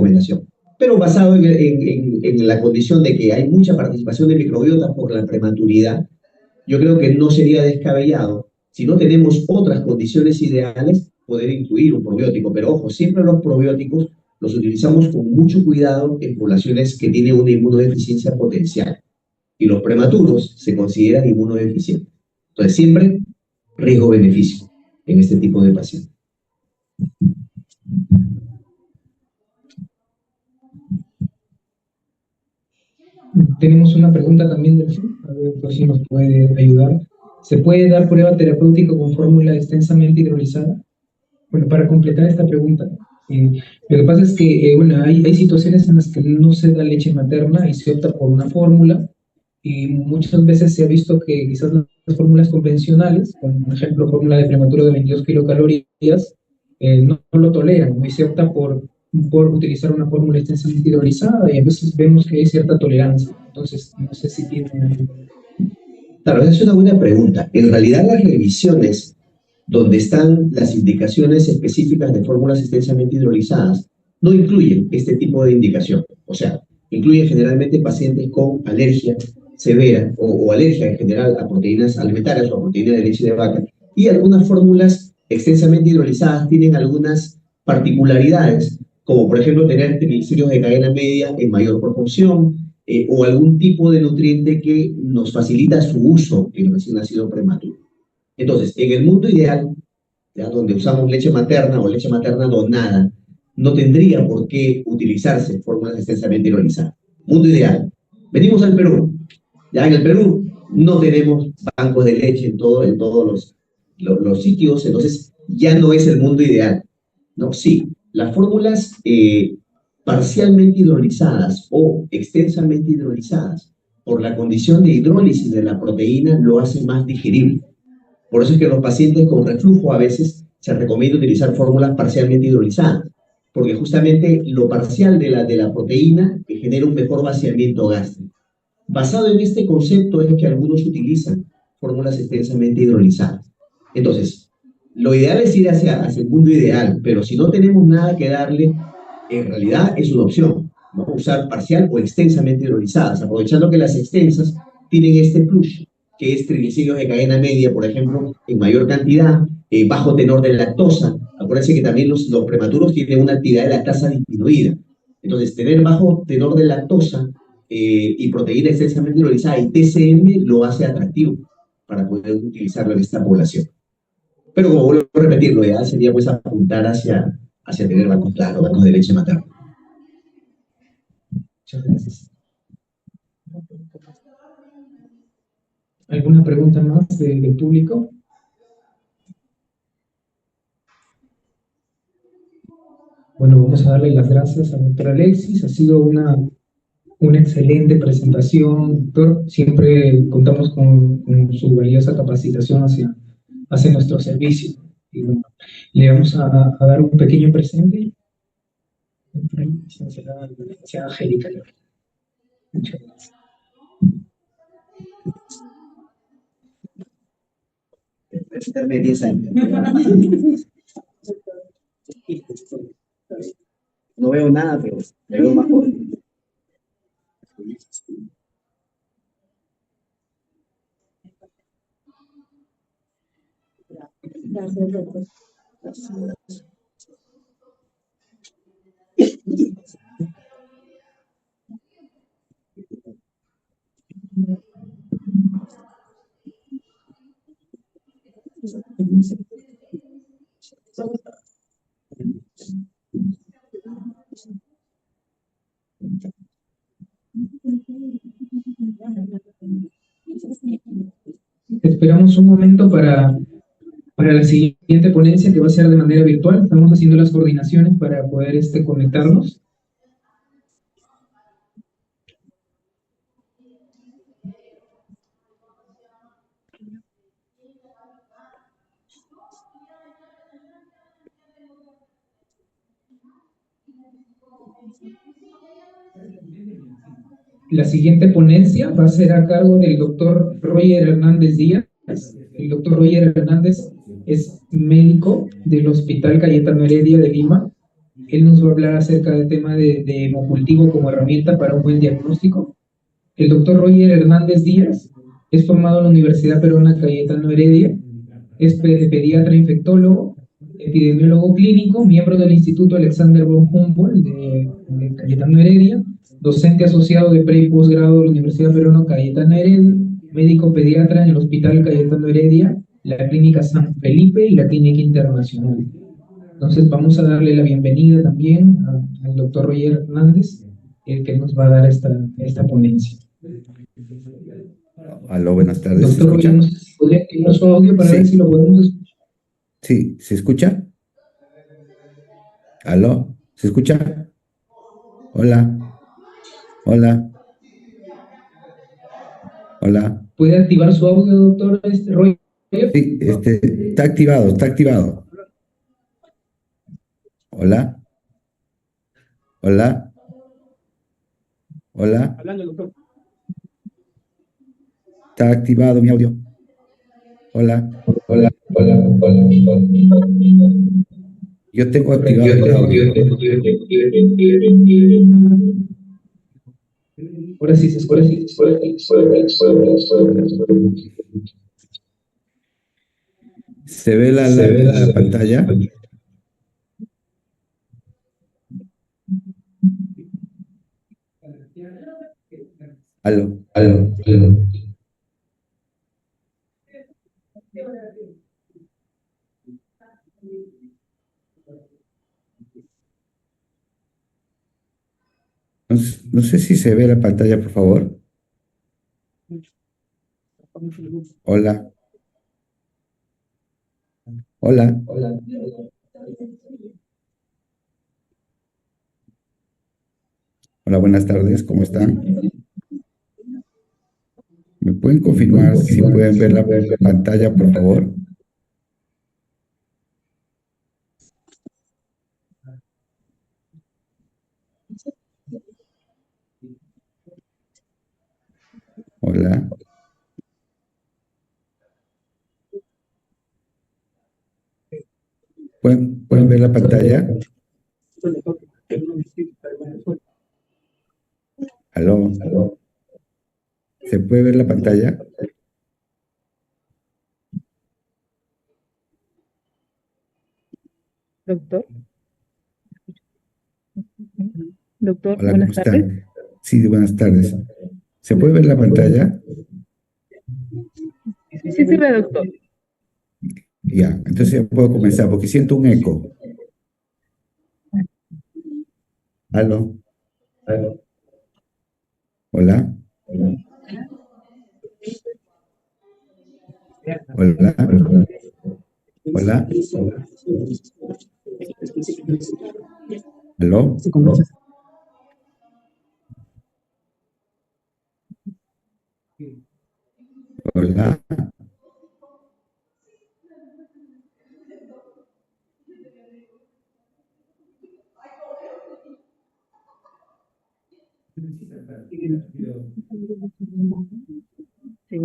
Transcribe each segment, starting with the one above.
recomendación. Pero basado en la condición de que hay mucha participación de microbiotas por la prematuridad, yo creo que no sería descabellado, si no tenemos otras condiciones ideales, poder incluir un probiótico. Pero ojo, siempre los probióticos los utilizamos con mucho cuidado en poblaciones que tienen una inmunodeficiencia potencial. Y los prematuros se consideran inmunodeficientes. Entonces, siempre riesgo-beneficio en este tipo de pacientes. Tenemos una pregunta también del sur, a ver pues, si nos puede ayudar. ¿Se puede dar prueba terapéutica con fórmula extensamente hidrolizada? Bueno, para completar esta pregunta, lo que pasa es que bueno, hay situaciones en las que no se da leche materna y se opta por una fórmula, y muchas veces se ha visto que quizás las fórmulas convencionales, como por ejemplo fórmula de prematuro de 22 kilocalorías, no lo toleran, ¿no? Y se opta por utilizar una fórmula extensamente hidrolizada y a veces vemos que hay cierta tolerancia. Entonces, no sé si tienen... Claro, esa es una buena pregunta. En realidad, las revisiones donde están las indicaciones específicas de fórmulas extensamente hidrolizadas no incluyen este tipo de indicación. O sea, incluyen generalmente pacientes con alergia severa o alergia en general a proteínas alimentarias o a proteínas de leche de vaca. Y algunas fórmulas extensamente hidrolizadas tienen algunas particularidades, como por ejemplo tener triglicéridos de cadena media en mayor proporción, o algún tipo de nutriente que nos facilita su uso en el recién nacido prematuro. Entonces, en el mundo ideal, ¿ya? Donde usamos leche materna o leche materna donada, no tendría por qué utilizarse fórmulas extensamente hidrolizadas. Mundo ideal. Venimos al Perú. Ya en el Perú no tenemos bancos de leche en todos los sitios, entonces ya no es el mundo ideal, ¿no? Sí, las fórmulas parcialmente hidrolizadas o extensamente hidrolizadas por la condición de hidrólisis de la proteína lo hacen más digerible. Por eso es que los pacientes con reflujo a veces se recomienda utilizar fórmulas parcialmente hidrolizadas, porque justamente lo parcial de la proteína genera un mejor vaciamiento gástrico. Basado en este concepto es que algunos utilizan fórmulas extensamente hidrolizadas. Entonces, lo ideal es ir hacia el mundo ideal, pero si no tenemos nada que darle, en realidad es una opción, ¿no? Usar parcial o extensamente hidrolizadas, aprovechando que las extensas tienen este plus, que es triglicéridos de cadena media, por ejemplo, en mayor cantidad, bajo tenor de lactosa. Acuérdense que también los prematuros tienen una actividad de lactasa disminuida. Entonces, tener bajo tenor de lactosa y proteína extensamente hidrolizada y TCM lo hace atractivo para poder utilizarlo en esta población. Pero como vuelvo a repetir, lo ideal sería pues apuntar hacia tener bancos claros, bancos de leche materna. Muchas gracias. ¿Alguna pregunta más del público? Bueno, vamos a darle las gracias al doctor Alexis. Ha sido una excelente presentación, doctor. Siempre contamos con su valiosa capacitación hacia nuestro servicio. Y bueno, le vamos a dar un pequeño presente. Licenciada Angélica. Muchas gracias. Estarme 10 años. No veo nada, pero me veo más joven. Gracias, doctor. Gracias. Esperamos un momento para la siguiente ponencia, que va a ser de manera virtual. Estamos haciendo las coordinaciones para poder conectarnos. La siguiente ponencia va a ser a cargo del doctor Roger Hernández Díaz. El doctor Roger Hernández es médico del Hospital Cayetano Heredia de Lima. Él nos va a hablar acerca del tema de hemocultivo como herramienta para un buen diagnóstico. El doctor Roger Hernández Díaz es formado en la Universidad Peruana Cayetano Heredia, es pediatra infectólogo, epidemiólogo clínico, miembro del Instituto Alexander von Humboldt de Cayetano Heredia, docente asociado de pre y posgrado de la Universidad Peruana Cayetano Heredia, médico pediatra en el Hospital Cayetano Heredia, la Clínica San Felipe y la Clínica Internacional. Entonces vamos a darle la bienvenida también al doctor Roger Hernández, el que nos va a dar esta ponencia. Aló, buenas tardes. ¿Se Doctor escucha? Roger, no sé si podría activar su audio para Sí. ver si lo podemos escuchar. Sí, ¿se escucha? Aló, ¿se escucha? Hola, hola, hola. ¿Puede activar su audio, doctor Roger? Sí, está activado, está activado. Hola, hola, hola. Hablando, doctor. Está activado mi audio. Hola, hola, yo tengo activado el audio. Ahora sí se escucha. ¿Se ve la pantalla? Aló, aló, aló. No sé si se ve la pantalla, por favor. Hola. Hola. Hola, buenas tardes, ¿cómo están? ¿Me pueden confirmar si pueden ver la pantalla, por favor? Hola. ¿Pueden ver la pantalla? ¿Aló? ¿Se puede ver la pantalla? Doctor. Doctor, Hola, ¿cómo buenas tardes. están? Sí, buenas tardes. ¿Se puede ver la pantalla? Sí, sí, ve, doctor. Ya, entonces ya puedo comenzar porque siento un eco. ¿Aló? ¿Hola? ¿Hola? ¿Hola? ¿Aló? ¿Hola? Sí,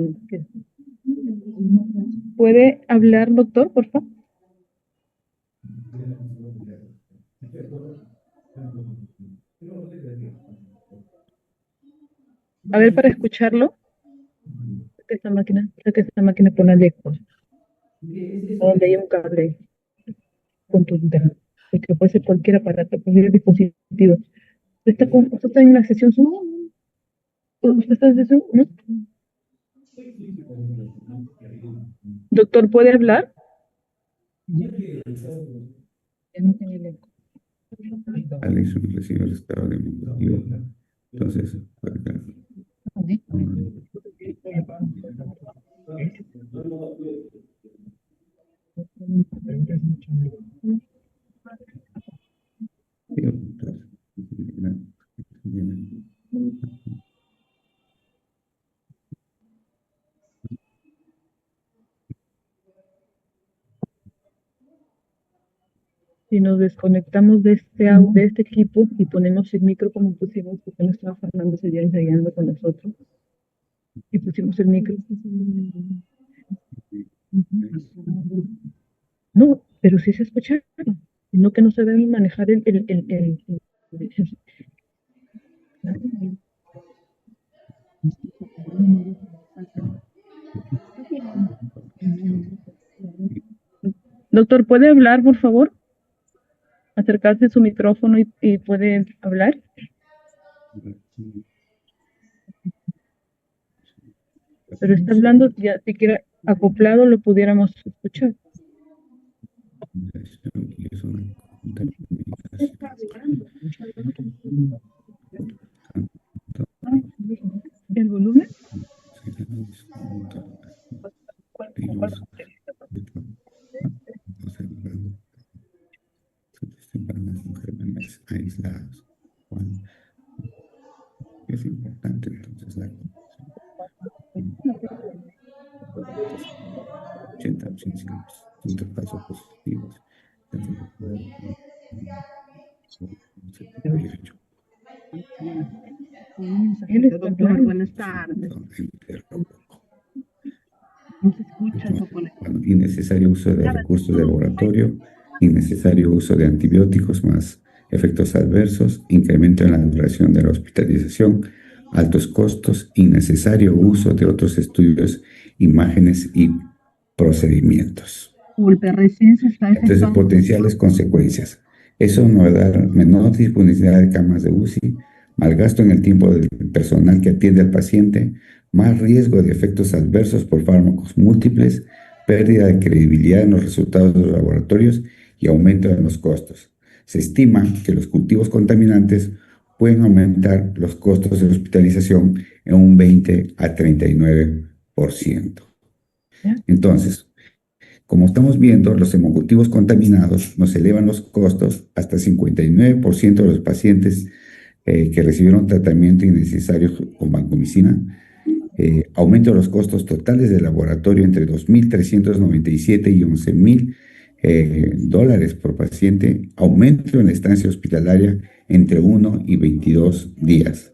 ¿puede hablar, doctor, por favor? A ver, para escucharlo. Esta máquina pone lejos, donde hay un cable contundente, porque puede ser cualquier aparato, cualquier dispositivo. ¿Usted está en la sesión Zoom? ¿Usted está en sesión? ¿No? Doctor, ¿puede hablar? Ya no tiene el eco. Alex recibe el estado de motivo. Entonces, Si nos desconectamos de este equipo y ponemos el micro como pusimos, porque no estaba Fernando ese día ensayando con nosotros, y pusimos el micro. No, pero sí se escucha. sino que no sabemos manejar Doctor, ¿puede hablar, por favor? Acercarse a su micrófono y puede hablar. Pero está hablando, ya siquiera acoplado lo pudiéramos escuchar. ¿El volumen? Aislados. Bueno, es importante entonces la 80% casos positivos. Doctor, buenas tardes. No se escucha. Bueno, innecesario uso de recursos de laboratorio, innecesario uso de antibióticos más efectos adversos, incremento en la duración de la hospitalización, altos costos, innecesario uso de otros estudios, imágenes y procedimientos. Entonces, potenciales consecuencias. Eso nos va a dar menor disponibilidad de camas de UCI, mal gasto en el tiempo del personal que atiende al paciente, más riesgo de efectos adversos por fármacos múltiples, pérdida de credibilidad en los resultados de los laboratorios y aumento en los costos. Se estima que los cultivos contaminantes pueden aumentar los costos de hospitalización en un 20 a 39%. Entonces, como estamos viendo, los hemocultivos contaminados nos elevan los costos hasta 59% de los pacientes que recibieron tratamiento innecesario con vancomicina. Aumento de los costos totales del laboratorio entre $2,397 y $11,000 por paciente. Aumento en la estancia hospitalaria entre 1 y 22 días.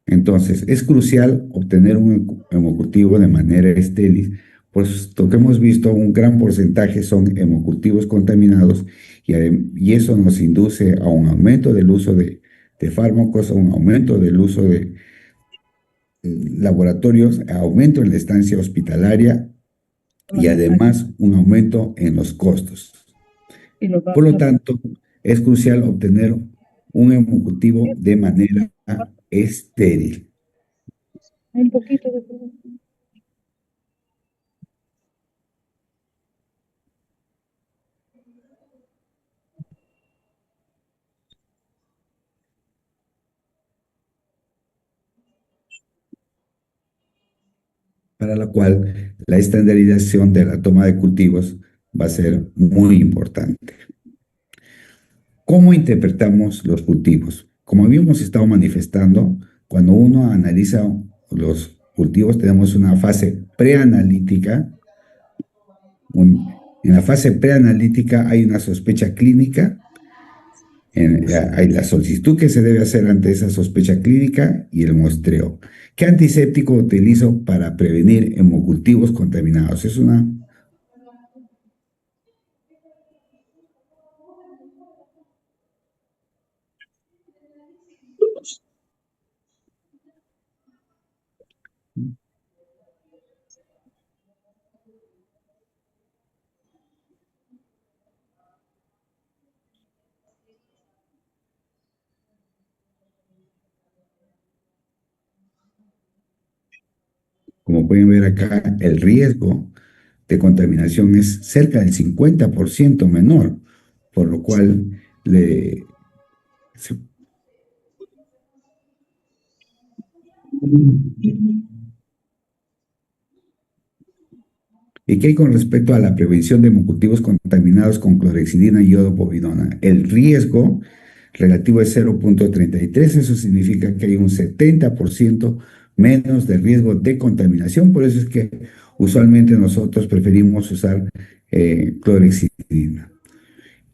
Entonces, es crucial obtener un hemocultivo de manera estéril, puesto que hemos visto un gran porcentaje son hemocultivos contaminados y eso nos induce a un aumento del uso de fármacos, a un aumento del uso de laboratorios, aumento en la estancia hospitalaria y además un aumento en los costos. Por lo tanto, es crucial obtener un hemocultivo de manera estéril. Un poquito de... Para la cual la estandarización de la toma de cultivos va a ser muy importante. ¿Cómo interpretamos los cultivos? Como habíamos estado manifestando, cuando uno analiza los cultivos tenemos una fase preanalítica. En la fase preanalítica hay una sospecha clínica, hay la solicitud que se debe hacer ante esa sospecha clínica y el muestreo. ¿Qué antiséptico utilizo para prevenir hemocultivos contaminados? Es una... Como pueden ver acá, el riesgo de contaminación es cerca del 50% menor, por lo cual ¿Y qué hay con respecto a la prevención de hemocultivos contaminados con clorhexidina y iodopovidona? El riesgo relativo es 0,33, eso significa que hay un 70% menos de riesgo de contaminación, por eso es que usualmente nosotros preferimos usar clorhexidina.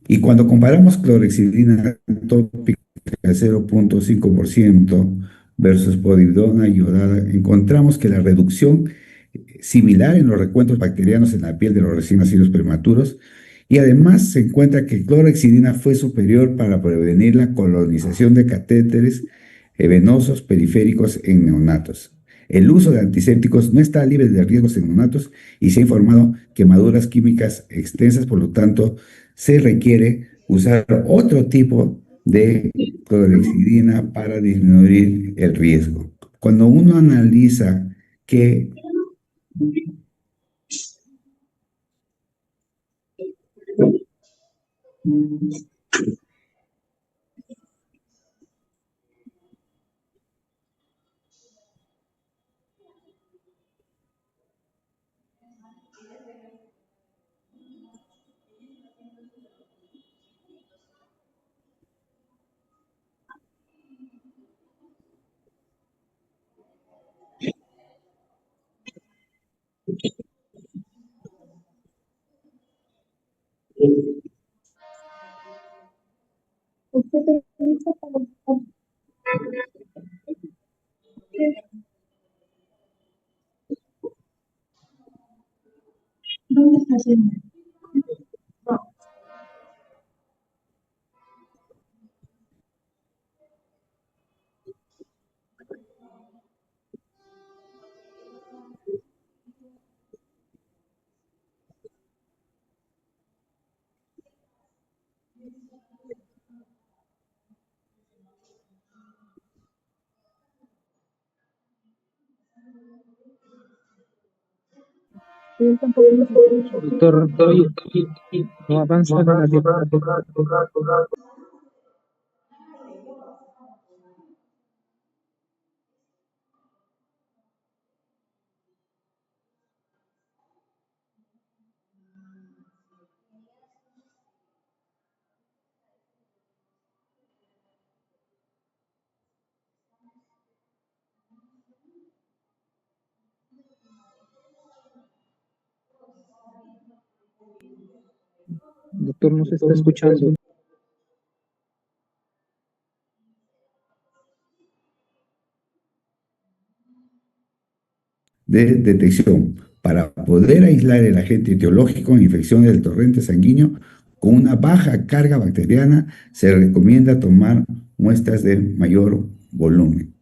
Y cuando comparamos clorhexidina tópica 0,5% versus povidona iodada, encontramos que la reducción similar en los recuentos bacterianos en la piel de los recién nacidos prematuros Y además se encuentra que clorhexidina fue superior para prevenir la colonización de catéteres venosos periféricos en neonatos. El uso de antisépticos no está libre de riesgos en neonatos y se ha informado quemaduras químicas extensas, por lo tanto, se requiere usar otro tipo de clorhexidina para disminuir el riesgo. Cuando uno analiza que ¿Dónde está haciendo? Él tampoco nos escucha. Doctor, no avanza la diapositiva. Doctor, no se está escuchando. de detección para poder aislar el agente etiológico en infecciones del torrente sanguíneo con una baja carga bacteriana, se recomienda tomar muestras de mayor volumen.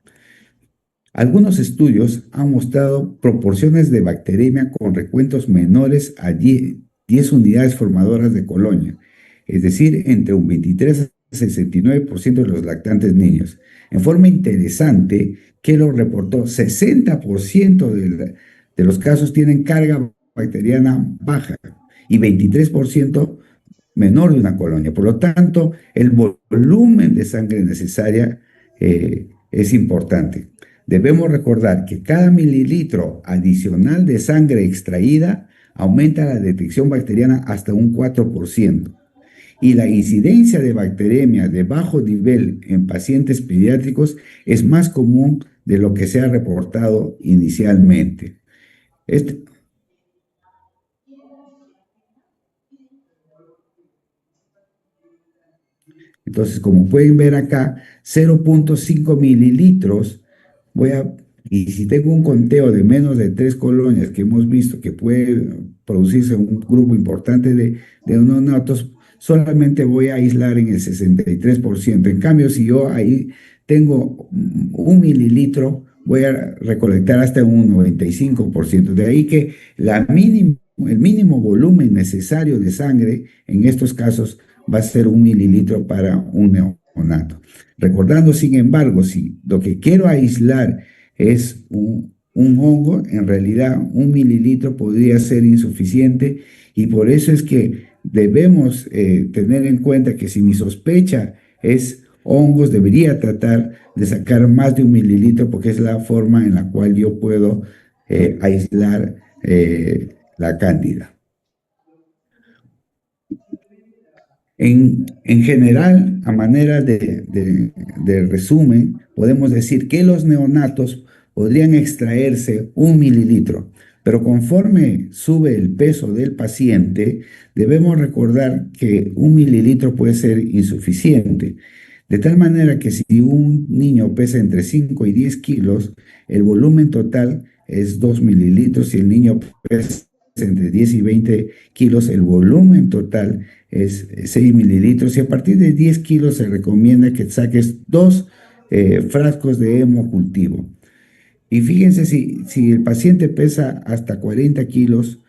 Algunos estudios han mostrado proporciones de bacteremia con recuentos menores a 10 unidades formadoras de colonia, es decir, entre un 23 a 69% de los lactantes niños. En forma interesante, Kellogg reportó 60% de los casos tienen carga bacteriana baja y 23% menor de una colonia. Por lo tanto, el volumen de sangre necesaria es importante. Debemos recordar que cada mililitro adicional de sangre extraída aumenta la detección bacteriana hasta un 4%. Y la incidencia de bacteremia de bajo nivel en pacientes pediátricos es más común de lo que se ha reportado inicialmente. Entonces, como pueden ver acá, 0.5 mililitros, y si tengo un conteo de menos de 3 colonias que hemos visto que puede producirse un grupo importante de neonatos, solamente voy a aislar en el 63%. En cambio, si yo ahí tengo 1 mililitro, voy a recolectar hasta un 95%. De ahí que el mínimo volumen necesario de sangre en estos casos va a ser 1 mililitro para un neonato. Recordando, sin embargo, si lo que quiero aislar es un hongo, en realidad 1 mililitro podría ser insuficiente y por eso es que debemos tener en cuenta que si mi sospecha es hongos, debería tratar de sacar más de 1 mililitro porque es la forma en la cual yo puedo aislar la cándida. En general, a manera de resumen, podemos decir que los neonatos podrían extraerse 1 mililitro, pero conforme sube el peso del paciente, debemos recordar que 1 mililitro puede ser insuficiente. De tal manera que si un niño pesa entre 5 y 10 kilos, el volumen total es 2 mililitros. Si el niño pesa entre 10 y 20 kilos, el volumen total es 6 mililitros y a partir de 10 kilos se recomienda que saques 2 frascos de hemocultivo. Y fíjense si el paciente pesa hasta 40 kilos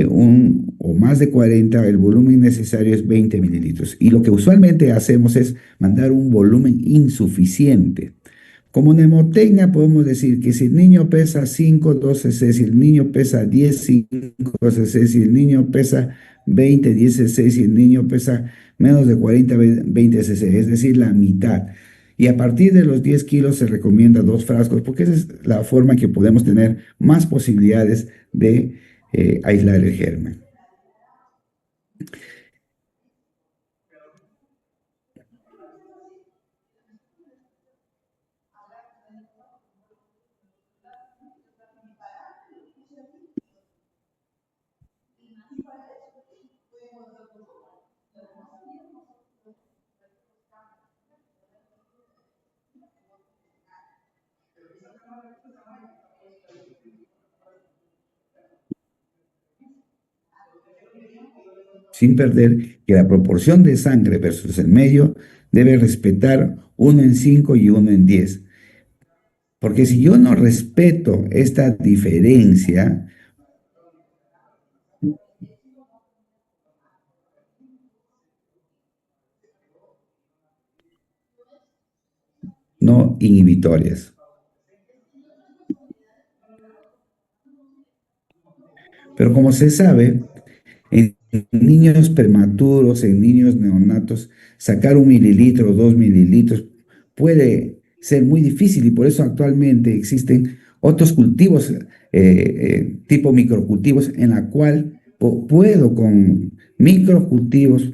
o más de 40, el volumen necesario es 20 mililitros. Y lo que usualmente hacemos es mandar un volumen insuficiente. Como mnemotecnia podemos decir que si el niño pesa 5, 12 cc, si el niño pesa 10, 5 cc, si el niño pesa 20, 10 cc, si el niño pesa menos de 40, 20 cc, es decir, la mitad. Y a partir de los 10 kilos se recomienda 2 frascos, porque esa es la forma en que podemos tener más posibilidades de aislar el germen. Sin perder que la proporción de sangre versus el medio debe respetar 1 en 5 y 1 en 10. Porque si yo no respeto esta diferencia, no inhibitorias. Pero como se sabe, en niños prematuros, en niños neonatos, sacar 1 mililitro o 2 mililitros puede ser muy difícil y por eso actualmente existen otros cultivos tipo microcultivos en la cual puedo con microcultivos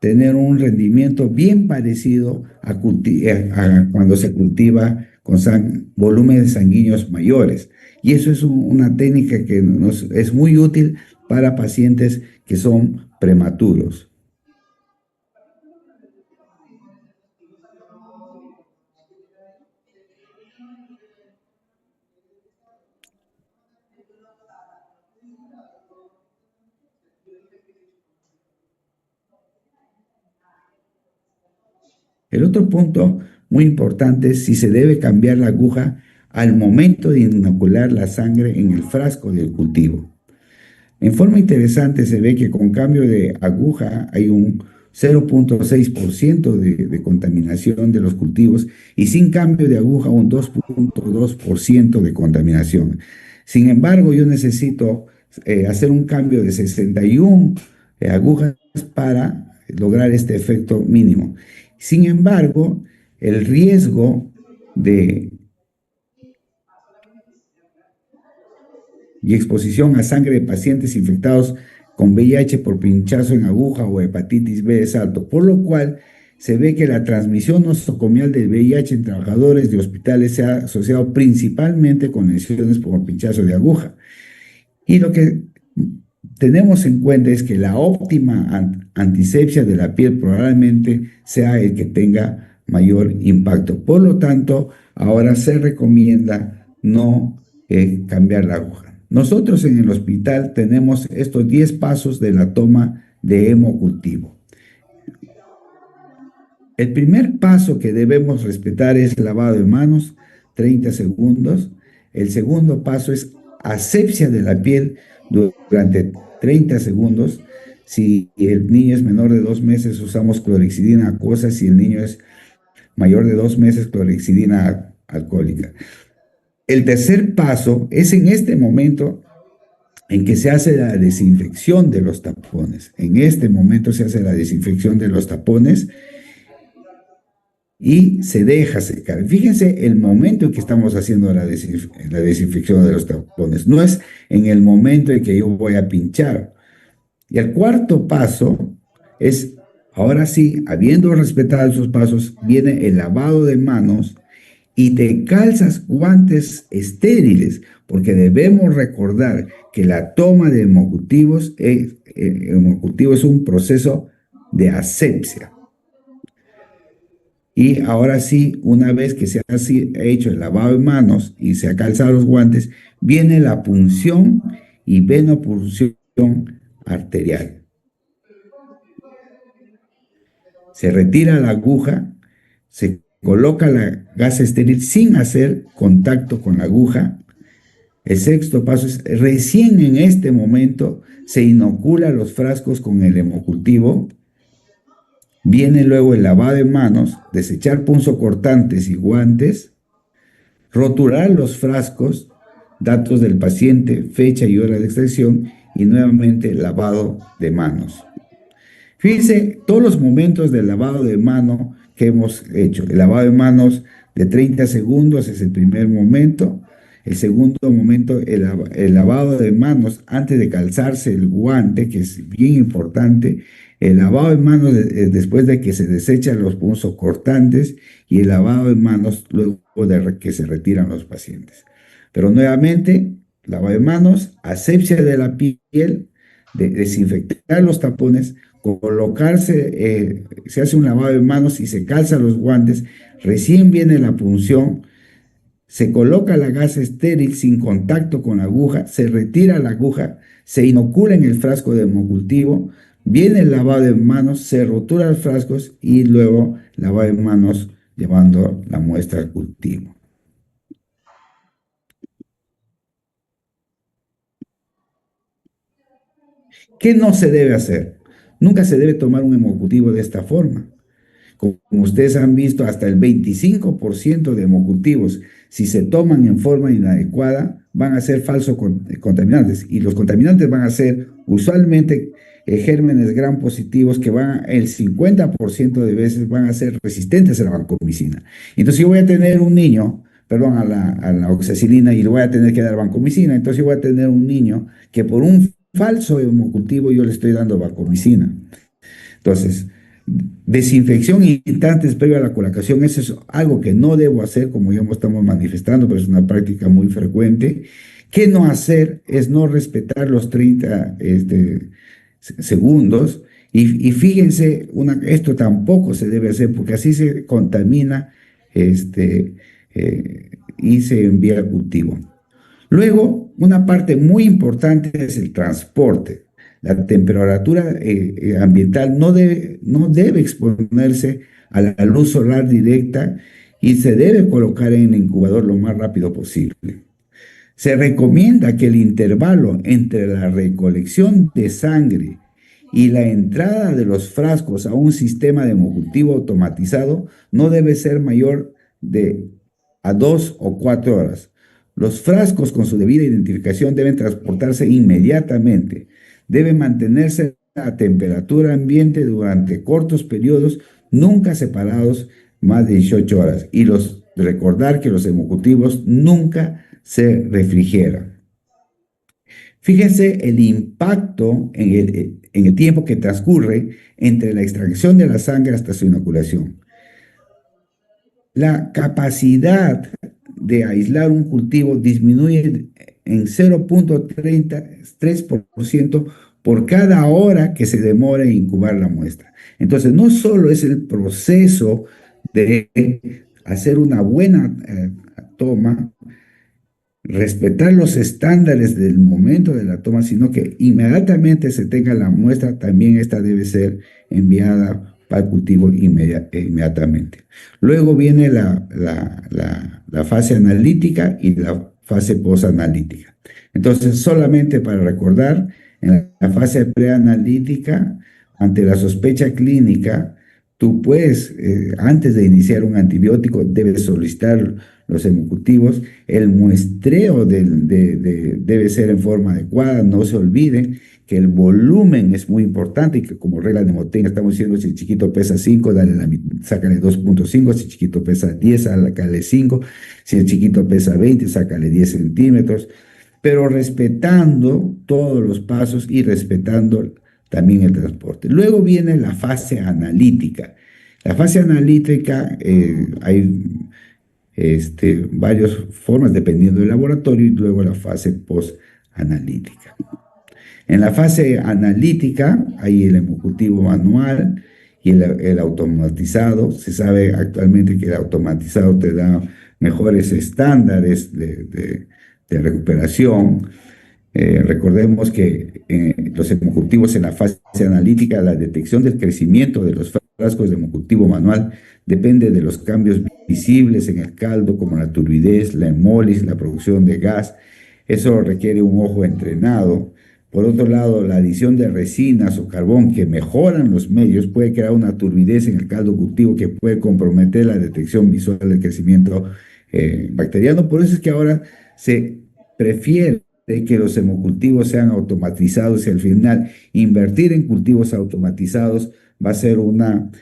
tener un rendimiento bien parecido a cuando se cultiva con volúmenes sanguíneos mayores. Y eso es una técnica que es muy útil para pacientes que son prematuros. El otro punto muy importante es si se debe cambiar la aguja al momento de inocular la sangre en el frasco del cultivo. En forma interesante se ve que con cambio de aguja hay un 0.6% de contaminación de los cultivos y sin cambio de aguja un 2.2% de contaminación. Sin embargo, yo necesito hacer un cambio de 61 agujas para lograr este efecto mínimo. Sin embargo, el riesgo y exposición a sangre de pacientes infectados con VIH por pinchazo en aguja o hepatitis B es alto, por lo cual se ve que la transmisión nosocomial del VIH en trabajadores de hospitales se ha asociado principalmente con lesiones por pinchazo de aguja. Y lo que tenemos en cuenta es que la óptima antisepsia de la piel probablemente sea el que tenga mayor impacto. Por lo tanto, ahora se recomienda no cambiar la aguja. Nosotros en el hospital tenemos estos 10 pasos de la toma de hemocultivo. El primer paso que debemos respetar es lavado de manos, 30 segundos. El segundo paso es asepsia de la piel durante 30 segundos. Si el niño es menor de 2 meses, usamos clorexidina acuosa. Si el niño es mayor de 2 meses, clorexidina alcohólica. El tercer paso es en este momento en que se hace la desinfección de los tapones. En este momento se hace la desinfección de los tapones y se deja secar. Fíjense el momento en que estamos haciendo la desinfección de los tapones. No es en el momento en que yo voy a pinchar. Y el cuarto paso es, ahora sí, habiendo respetado esos pasos, viene el lavado de manos y te calzas guantes estériles, porque debemos recordar que la toma de hemocultivos es un proceso de asepsia. Y ahora sí, una vez que se ha hecho el lavado de manos y se ha calzado los guantes, viene la punción y venopunción arterial. Se retira la aguja, se coloca la gasa estéril sin hacer contacto con la aguja. El sexto paso es, recién en este momento se inocula los frascos con el hemocultivo. Viene luego el lavado de manos, desechar punzocortantes y guantes, rotular los frascos, datos del paciente, fecha y hora de extracción y nuevamente lavado de manos. Fíjense todos los momentos del lavado de mano que hemos hecho. El lavado de manos de 30 segundos es el primer momento. El segundo momento, el lavado de manos antes de calzarse el guante, que es bien importante. El lavado de manos después de que se desechan los punzocortantes y el lavado de manos luego de que se retiran los pacientes. Pero nuevamente, lavado de manos, asepsia de la piel, desinfectar los tapones, colocarse, se hace un lavado de manos y se calzan los guantes, recién viene la punción, se coloca la gasa estéril sin contacto con la aguja, se retira la aguja, se inocula en el frasco de hemocultivo, viene el lavado de manos, se rotura los frascos y luego lavado de manos llevando la muestra al cultivo. ¿Qué no se debe hacer? Nunca se debe tomar un hemocultivo de esta forma. Como ustedes han visto, hasta el 25% de hemocultivos, si se toman en forma inadecuada, van a ser falsos contaminantes. Y los contaminantes van a ser usualmente gérmenes gram positivos que el 50% de veces van a ser resistentes a la vancomicina. Entonces yo voy a tener un niño, perdón, a la oxacilina y le voy a tener que dar vancomicina. Entonces yo voy a tener un niño que por un falso hemocultivo yo le estoy dando vancomicina. Entonces, desinfección instantes previo a la colocación, eso es algo que no debo hacer, como ya estamos manifestando, pero es una práctica muy frecuente. ¿Qué no hacer? Es no respetar los 30 segundos. Y fíjense, esto tampoco se debe hacer porque así se contamina y se envía al cultivo. Luego, una parte muy importante es el transporte. La temperatura ambiental no debe exponerse a la luz solar directa y se debe colocar en el incubador lo más rápido posible. Se recomienda que el intervalo entre la recolección de sangre y la entrada de los frascos a un sistema de hemocultivo automatizado no debe ser mayor a 2 o 4 horas. Los frascos con su debida identificación deben transportarse inmediatamente. Deben mantenerse a temperatura ambiente durante cortos periodos, nunca separados más de 18 horas. Y recordar que los hemocultivos nunca se refrigeran. Fíjense el impacto en el tiempo que transcurre entre la extracción de la sangre hasta su inoculación. La capacidad de aislar un cultivo disminuye en 0.33% por cada hora que se demora en incubar la muestra. Entonces, no solo es el proceso de hacer una buena toma, respetar los estándares del momento de la toma, sino que inmediatamente se tenga la muestra, también esta debe ser enviada para el cultivo inmediatamente. Luego viene la fase analítica y la fase posanalítica. Entonces, solamente para recordar, en la fase preanalítica, ante la sospecha clínica, tú puedes, antes de iniciar un antibiótico, debes solicitar los hemocultivos. El muestreo debe ser en forma adecuada. No se olviden que el volumen es muy importante y que como regla de Motén estamos diciendo, si el chiquito pesa 5, sácale 2.5, si el chiquito pesa 10, sácale 5, si el chiquito pesa 20, sácale 10 centímetros, pero respetando todos los pasos y respetando también el transporte. Luego viene la fase analítica. La fase analítica hay varias formas dependiendo del laboratorio y luego la fase postanalítica. En la fase analítica hay el hemocultivo manual y el automatizado. Se sabe actualmente que el automatizado te da mejores estándares de recuperación. Recordemos que los hemocultivos en la fase analítica, la detección del crecimiento de los frascos de hemocultivo manual depende de los cambios visibles en el caldo, como la turbidez, la hemólisis, la producción de gas. Eso requiere un ojo entrenado. Por otro lado, la adición de resinas o carbón que mejoran los medios puede crear una turbidez en el caldo cultivo que puede comprometer la detección visual del crecimiento bacteriano. Por eso es que ahora se prefiere que los hemocultivos sean automatizados y al final invertir en cultivos automatizados va a ser una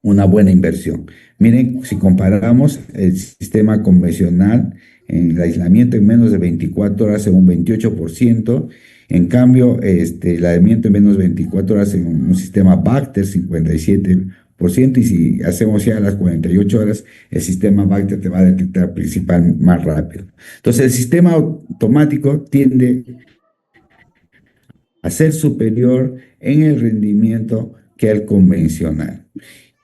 buena inversión. Miren, si comparamos el sistema convencional, en el aislamiento en menos de 24 horas en un 28%, en cambio, el aislamiento en menos de 24 horas en un sistema Bacter, 57%, y si hacemos ya las 48 horas, el sistema Bacter te va a detectar principal más rápido. Entonces, el sistema automático tiende a ser superior en el rendimiento que el convencional.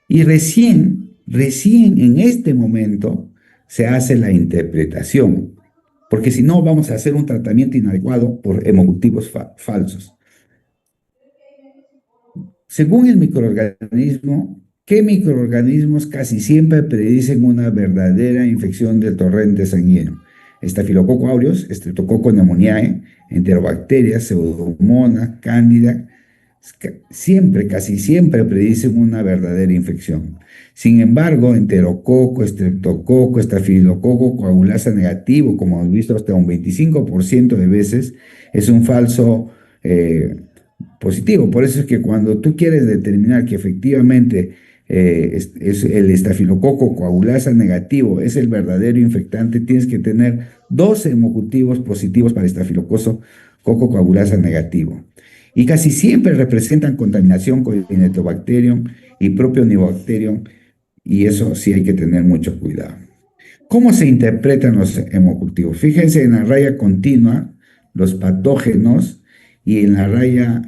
Y recién en este momento se hace la interpretación, porque si no vamos a hacer un tratamiento inadecuado por hemocultivos falsos. Según el microorganismo, ¿qué microorganismos casi siempre predicen una verdadera infección del torrente sanguíneo? Staphylococcus aureus, Streptococcus pneumoniae, Enterobacterias, Pseudomonas, Cándida, casi siempre predicen una verdadera infección. Sin embargo, enterococo, estreptococo, estafilococo, coagulasa negativo, como hemos visto hasta un 25% de veces, es un falso positivo. Por eso es que cuando tú quieres determinar que efectivamente es el estafilococo coagulasa negativo es el verdadero infectante, tienes que tener 2 hemocultivos positivos para estafilococo coagulasa negativo. Y casi siempre representan contaminación con Enterobacterium y Propionibacterium, y eso sí hay que tener mucho cuidado. ¿Cómo se interpretan los hemocultivos? Fíjense en la raya continua, los patógenos, y en la raya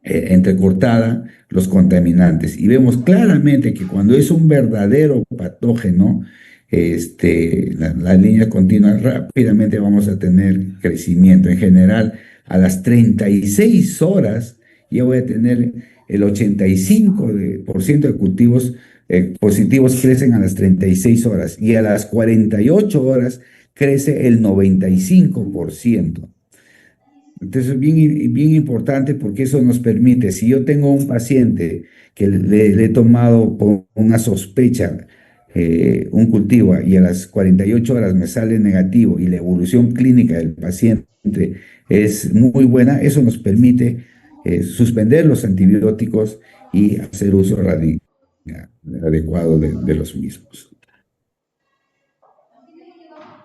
entrecortada, los contaminantes. Y vemos claramente que cuando es un verdadero patógeno, la línea continua, rápidamente vamos a tener crecimiento. En general, a las 36 horas ya voy a tener el 85% de cultivos positivos crecen a las 36 horas y a las 48 horas crece el 95%. Entonces es bien importante porque eso nos permite, si yo tengo un paciente que le he tomado por una sospecha un cultivo y a las 48 horas me sale negativo y la evolución clínica del paciente es muy buena, eso nos permite suspender los antibióticos y hacer uso adecuado de los mismos.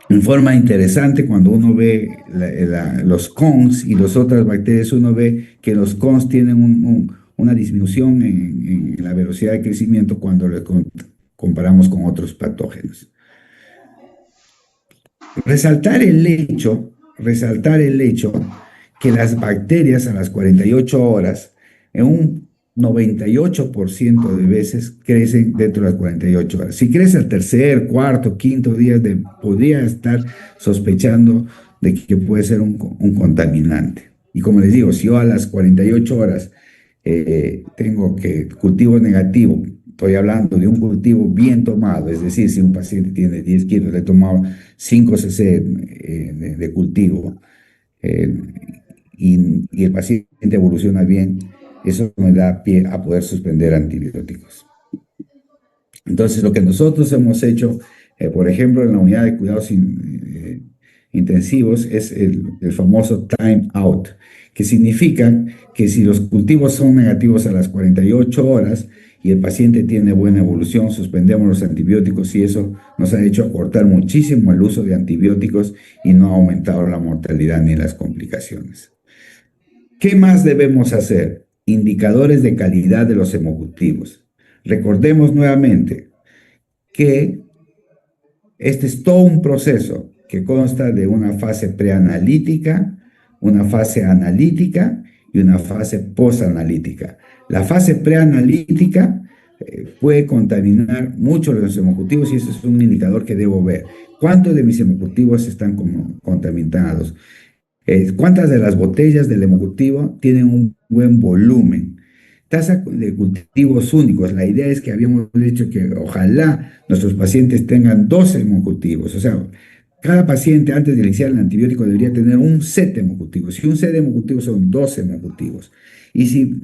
En forma interesante, cuando uno ve los cons y las otras bacterias, uno ve que los cons tienen una disminución en la velocidad de crecimiento cuando lo comparamos con otros patógenos. Resaltar el hecho que las bacterias a las 48 horas, en un 98% de veces crecen dentro de las 48 horas. Si crece al tercer, cuarto, quinto día, podría estar sospechando de que puede ser un contaminante. Y como les digo, si yo a las 48 horas tengo que cultivo negativo, estoy hablando de un cultivo bien tomado, es decir, si un paciente tiene 10 kilos, le he tomado 5 cc de cultivo y el paciente evoluciona bien, eso me da pie a poder suspender antibióticos. Entonces, lo que nosotros hemos hecho, por ejemplo, en la unidad de cuidados intensivos, es el famoso time out, que significa que si los cultivos son negativos a las 48 horas y el paciente tiene buena evolución, suspendemos los antibióticos y eso nos ha hecho acortar muchísimo el uso de antibióticos y no ha aumentado la mortalidad ni las complicaciones. ¿Qué más debemos hacer? Indicadores de calidad de los hemocultivos. Recordemos nuevamente que este es todo un proceso que consta de una fase preanalítica, una fase analítica y una fase posanalítica. La fase preanalítica puede contaminar mucho los hemocultivos y ese es un indicador que debo ver. ¿Cuántos de mis hemocultivos están contaminados? ¿Cuántas de las botellas del hemocultivo tienen un buen volumen? Tasa de cultivos únicos. La idea es que habíamos dicho que ojalá nuestros pacientes tengan 12 hemocultivos. O sea, cada paciente antes de iniciar el antibiótico debería tener un set de hemocultivos. Si un set de hemocultivos son 12 hemocultivos. Y si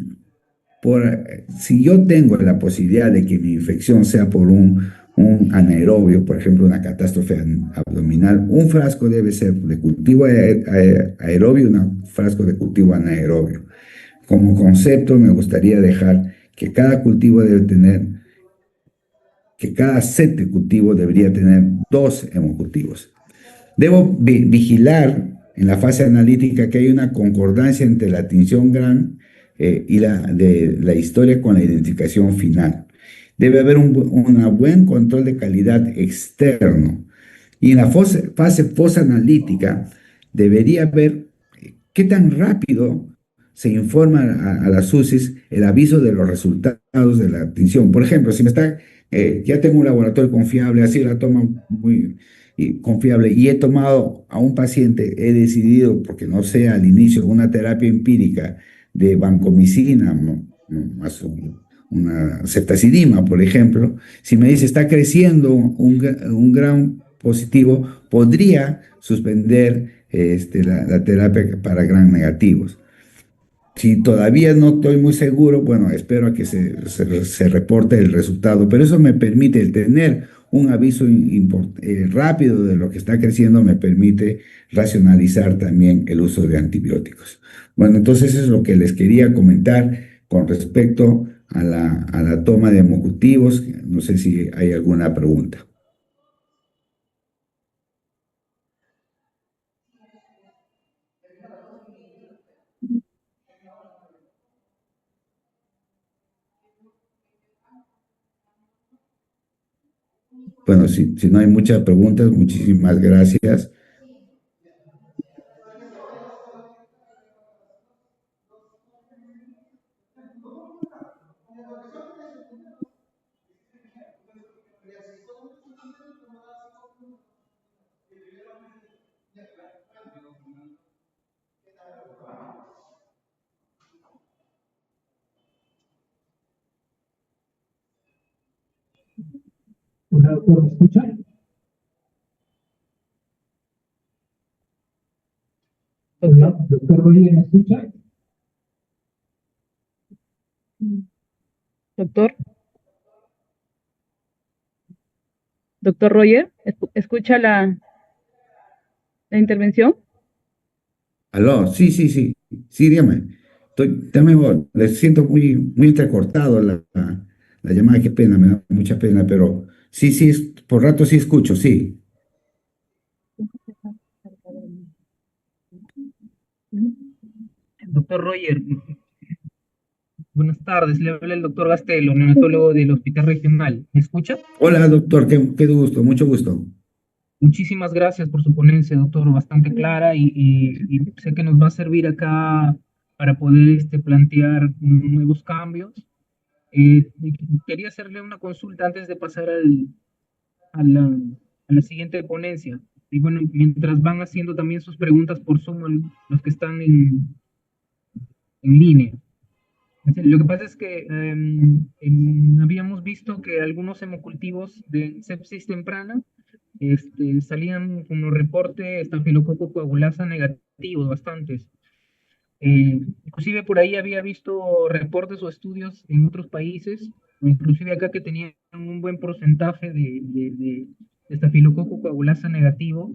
yo tengo la posibilidad de que mi infección sea por un anaerobio, por ejemplo, una catástrofe abdominal, un frasco debe ser de cultivo aerobio y un frasco de cultivo anaerobio. Como concepto, me gustaría dejar que cada cultivo debe tener, que cada set de cultivo debería tener 2 hemocultivos. Debo vigilar en la fase analítica que hay una concordancia entre la tinción GRAN y la historia con la identificación final. Debe haber un buen control de calidad externo. Y en la fase posanalítica debería ver qué tan rápido se informa a las UCIs el aviso de los resultados de la tinción. Por ejemplo, si ya tengo un laboratorio confiable, así la toma muy confiable y he tomado a un paciente, he decidido, porque no sea al inicio, una terapia empírica de vancomicina, más una ceftazidima, por ejemplo, si me dice está creciendo un gran positivo, podría suspender la terapia para gran negativos. Si todavía no estoy muy seguro, bueno, espero a que se reporte el resultado, pero eso me permite el tener un aviso rápido de lo que está creciendo, me permite racionalizar también el uso de antibióticos. Bueno, entonces eso es lo que les quería comentar con respecto a la toma de hemocultivos. No sé si hay alguna pregunta. Bueno, si no hay muchas preguntas, muchísimas gracias. Hola, doctor, ¿me escucha? Hola, doctor Roger, ¿me escucha? Doctor, doctor Roger, ¿escucha la intervención? Aló, sí, sí, sí, sí, dígame. Está mejor, le siento muy entrecortado la llamada, qué pena, me da mucha pena, pero sí, sí, por rato sí escucho, sí. Doctor Roger, buenas tardes. Le habla el doctor Gastelo, neonatólogo del Hospital Regional. ¿Me escucha? Hola, doctor, qué gusto, mucho gusto. Muchísimas gracias por su ponencia, doctor, bastante clara y sé que nos va a servir acá para poder plantear nuevos cambios. Y quería hacerle una consulta antes de pasar a la, a la siguiente ponencia. Y bueno, mientras van haciendo también sus preguntas por Zoom, los que están en línea. Lo que pasa es que habíamos visto que algunos hemocultivos de sepsis temprana salían con los reportes estafilococo coagulasa negativos, bastantes. Inclusive por ahí había visto reportes o estudios en otros países, o inclusive acá que tenían un buen porcentaje de estafilococo coagulasa negativo.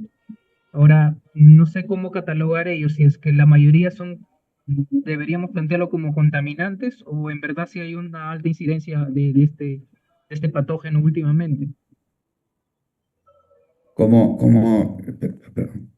Ahora, no sé cómo catalogar ellos, si es que la mayoría deberíamos plantearlo como contaminantes o en verdad si hay una alta incidencia de este patógeno últimamente. Perdón.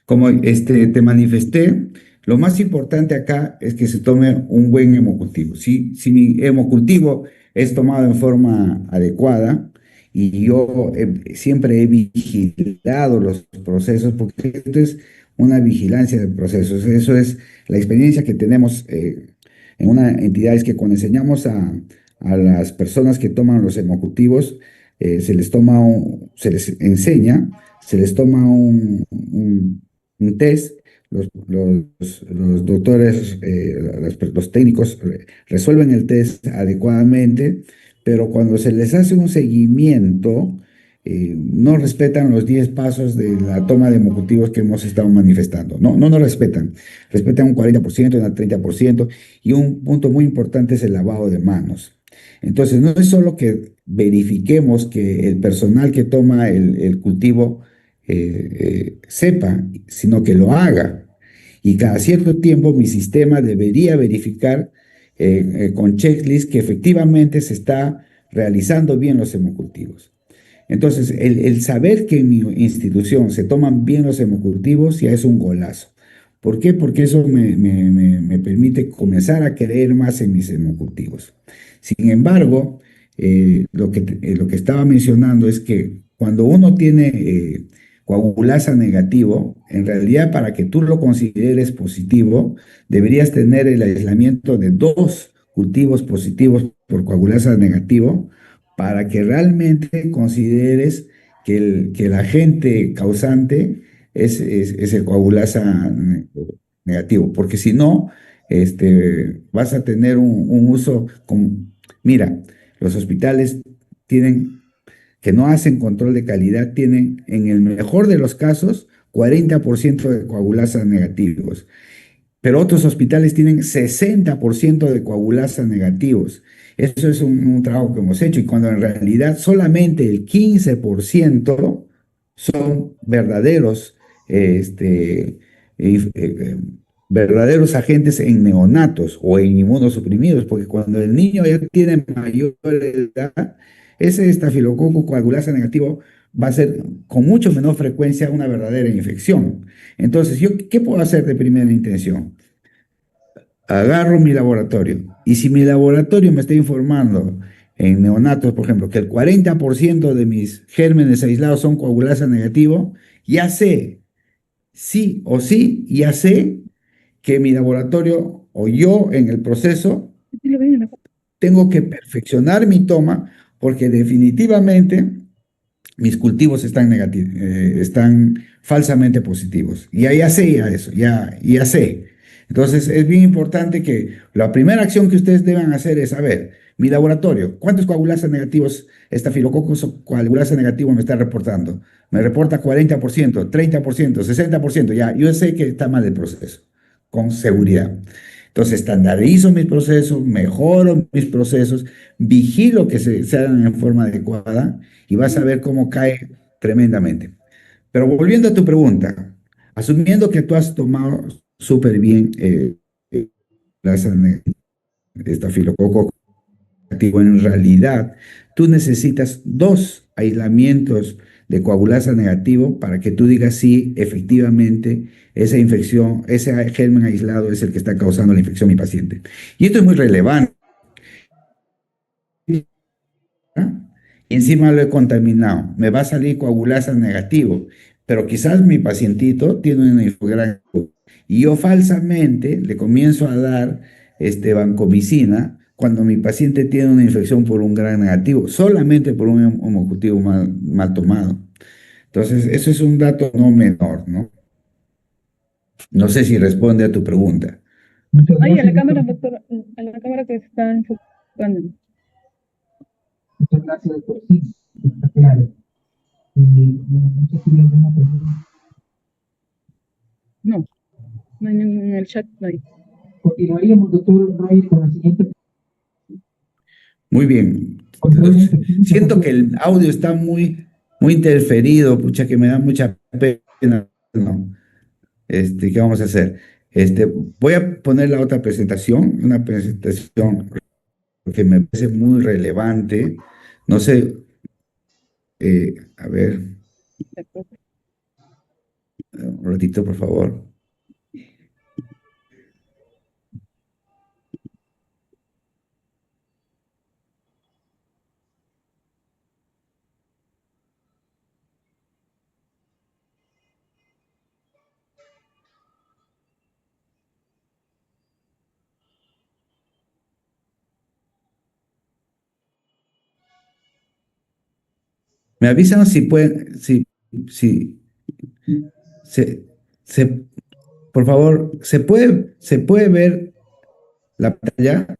Como te manifesté, lo más importante acá es que se tome un buen hemocultivo. Si mi hemocultivo es tomado en forma adecuada y yo siempre he vigilado los procesos, porque esto es una vigilancia de procesos, eso es la experiencia que tenemos en una entidad es que cuando enseñamos a las personas que toman los hemocultivos, se les enseña, se les toma un test, los doctores, los técnicos resuelven el test adecuadamente, pero cuando se les hace un seguimiento, no respetan los 10 pasos de la toma de hemocultivos que hemos estado manifestando. No respetan. Respetan un 40%, un 30%, y un punto muy importante es el lavado de manos. Entonces, no es solo que verifiquemos que el personal que toma el cultivo sepa, sino que lo haga. Y cada cierto tiempo mi sistema debería verificar con checklist que efectivamente se está realizando bien los hemocultivos. Entonces, el saber que en mi institución se toman bien los hemocultivos ya es un golazo. ¿Por qué? Porque eso me permite comenzar a creer más en mis hemocultivos. Sin embargo, lo que estaba mencionando es que cuando uno tiene coagulasa negativo, en realidad para que tú lo consideres positivo, deberías tener el aislamiento de 2 cultivos positivos por coagulasa negativo para que realmente consideres que el agente causante es el coagulasa negativo, porque si no, vas a tener un uso mira, los hospitales tienen, que no hacen control de calidad, tienen en el mejor de los casos 40% de coagulasa negativos, pero otros hospitales tienen 60% de coagulasa negativos. Eso es un trabajo que hemos hecho y cuando en realidad solamente el 15% son verdaderos, eh, eh, verdaderos agentes en neonatos o en inmunosuprimidos, porque cuando el niño ya tiene mayor edad, ese estafilococo coagulasa negativo va a ser con mucho menor frecuencia una verdadera infección. Entonces, ¿yo qué puedo hacer de primera intención? Agarro mi laboratorio y si mi laboratorio me está informando en neonatos, por ejemplo, que el 40% de mis gérmenes aislados son coagulasa negativo, ya sé, sí o sí, ya sé que mi laboratorio o yo en el proceso Sí lo ven en la foto. tengo que perfeccionar mi toma porque definitivamente mis cultivos están falsamente positivos. Y ya sé ya eso, ya sé. Entonces es bien importante que la primera acción que ustedes deben hacer es saber, mi laboratorio, ¿cuántos coagulasa negativos, estafilococos o coagulasa negativo me está reportando? Me reporta 40%, 30%, 60%, ya, yo sé que está mal el proceso, con seguridad. Entonces estandarizo mis procesos, mejoro mis procesos, vigilo que se hagan en forma adecuada y vas a ver cómo cae tremendamente. Pero volviendo a tu pregunta, asumiendo que tú has tomado súper bien la estafilococo activo, en realidad tú necesitas 2 aislamientos de coagulasa negativo para que tú digas si efectivamente esa infección, ese germen aislado es el que está causando la infección en mi paciente. Y esto es muy relevante. Y encima lo he contaminado, me va a salir coagulasa negativo, pero quizás mi pacientito tiene una infograma y yo falsamente le comienzo a dar vancomicina cuando mi paciente tiene una infección por un gran negativo, solamente por un hemocultivo mal tomado. Entonces, eso es un dato no menor, ¿no? No sé si responde a tu pregunta. Muchas Ay, a la gracias, cámara, doctor. doctora, a la cámara que se está enfocando. Muchas gracias, doctor. Sí, está claro. No sé si hay alguna pregunta. No, no hay en el chat, no hay. Continuaríamos, doctor Roy, con la siguiente. Muy bien. Control de infección, Siento que control. el audio está muy interferido, pucha, que me da mucha pena, ¿no? ¿Qué vamos a hacer? Voy a poner la otra presentación, una presentación que me parece muy relevante. No sé, a ver, un ratito, por favor. Me avisan si pueden, si, se, se- por favor, se puede ver la pantalla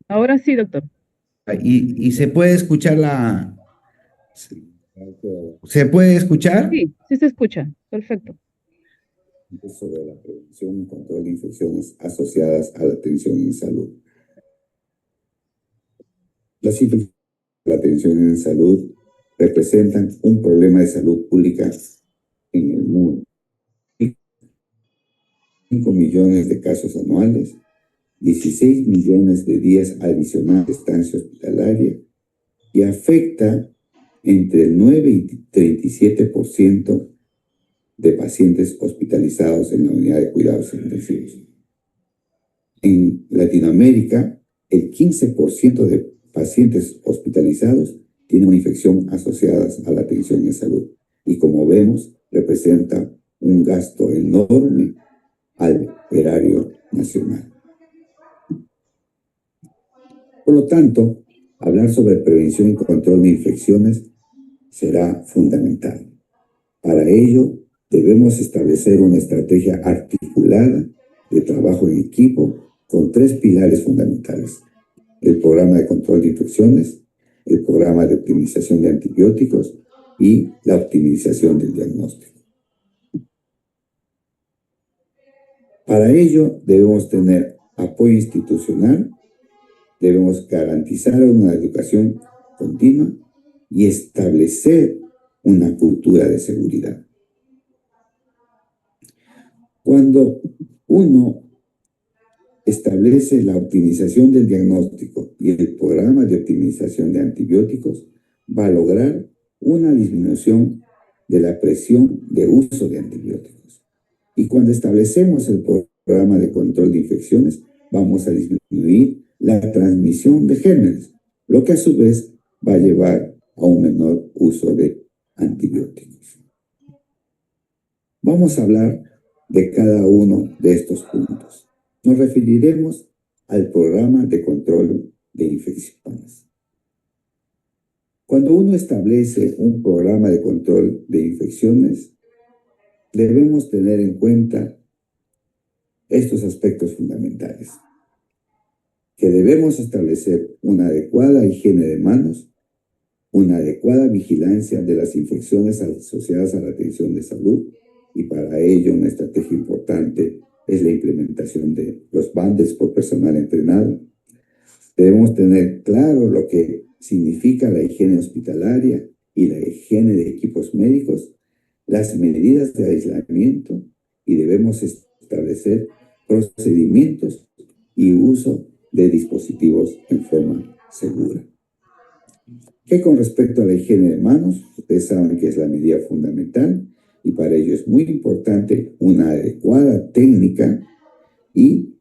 Ahora sí, doctor. y se puede escuchar ¿se puede escuchar? Sí, sí se escucha. Perfecto. Sobre la prevención y control de infecciones asociadas a la atención en salud. Las infecciones de la atención en salud representan un problema de salud pública en el mundo. 5 millones de casos anuales, 16 millones de días adicionales de estancia hospitalaria y afecta entre el 9 y 37% de pacientes hospitalizados en la unidad de cuidados intensivos. En Latinoamérica, el 15% de pacientes hospitalizados tienen una infección asociada a la atención en salud y, como vemos, representa un gasto enorme al erario nacional. Por lo tanto, hablar sobre prevención y control de infecciones será fundamental. Para ello, debemos establecer una estrategia articulada de trabajo en equipo con 3 pilares fundamentales: el programa de control de infecciones, el programa de optimización de antibióticos y la optimización del diagnóstico. Para ello, debemos tener apoyo institucional, debemos garantizar una educación continua y establecer una cultura de seguridad. Cuando uno establece la optimización del diagnóstico y el programa de optimización de antibióticos, va a lograr una disminución de la presión de uso de antibióticos. Y cuando establecemos el programa de control de infecciones, vamos a disminuir la transmisión de gérmenes, lo que a su vez va a llevar a un menor uso de antibióticos. Vamos a hablar de cada uno de estos puntos. Nos referiremos al programa de control de infecciones. Cuando uno establece un programa de control de infecciones, debemos tener en cuenta estos aspectos fundamentales: que debemos establecer una adecuada higiene de manos, una adecuada vigilancia de las infecciones asociadas a la atención de salud, y para ello una estrategia importante es la implementación de los bundles por personal entrenado. Debemos tener claro lo que significa la higiene hospitalaria y la higiene de equipos médicos, las medidas de aislamiento, y debemos establecer procedimientos y uso de dispositivos en forma segura. Que con respecto a la higiene de manos, ustedes saben que es la medida fundamental y para ello es muy importante una adecuada técnica y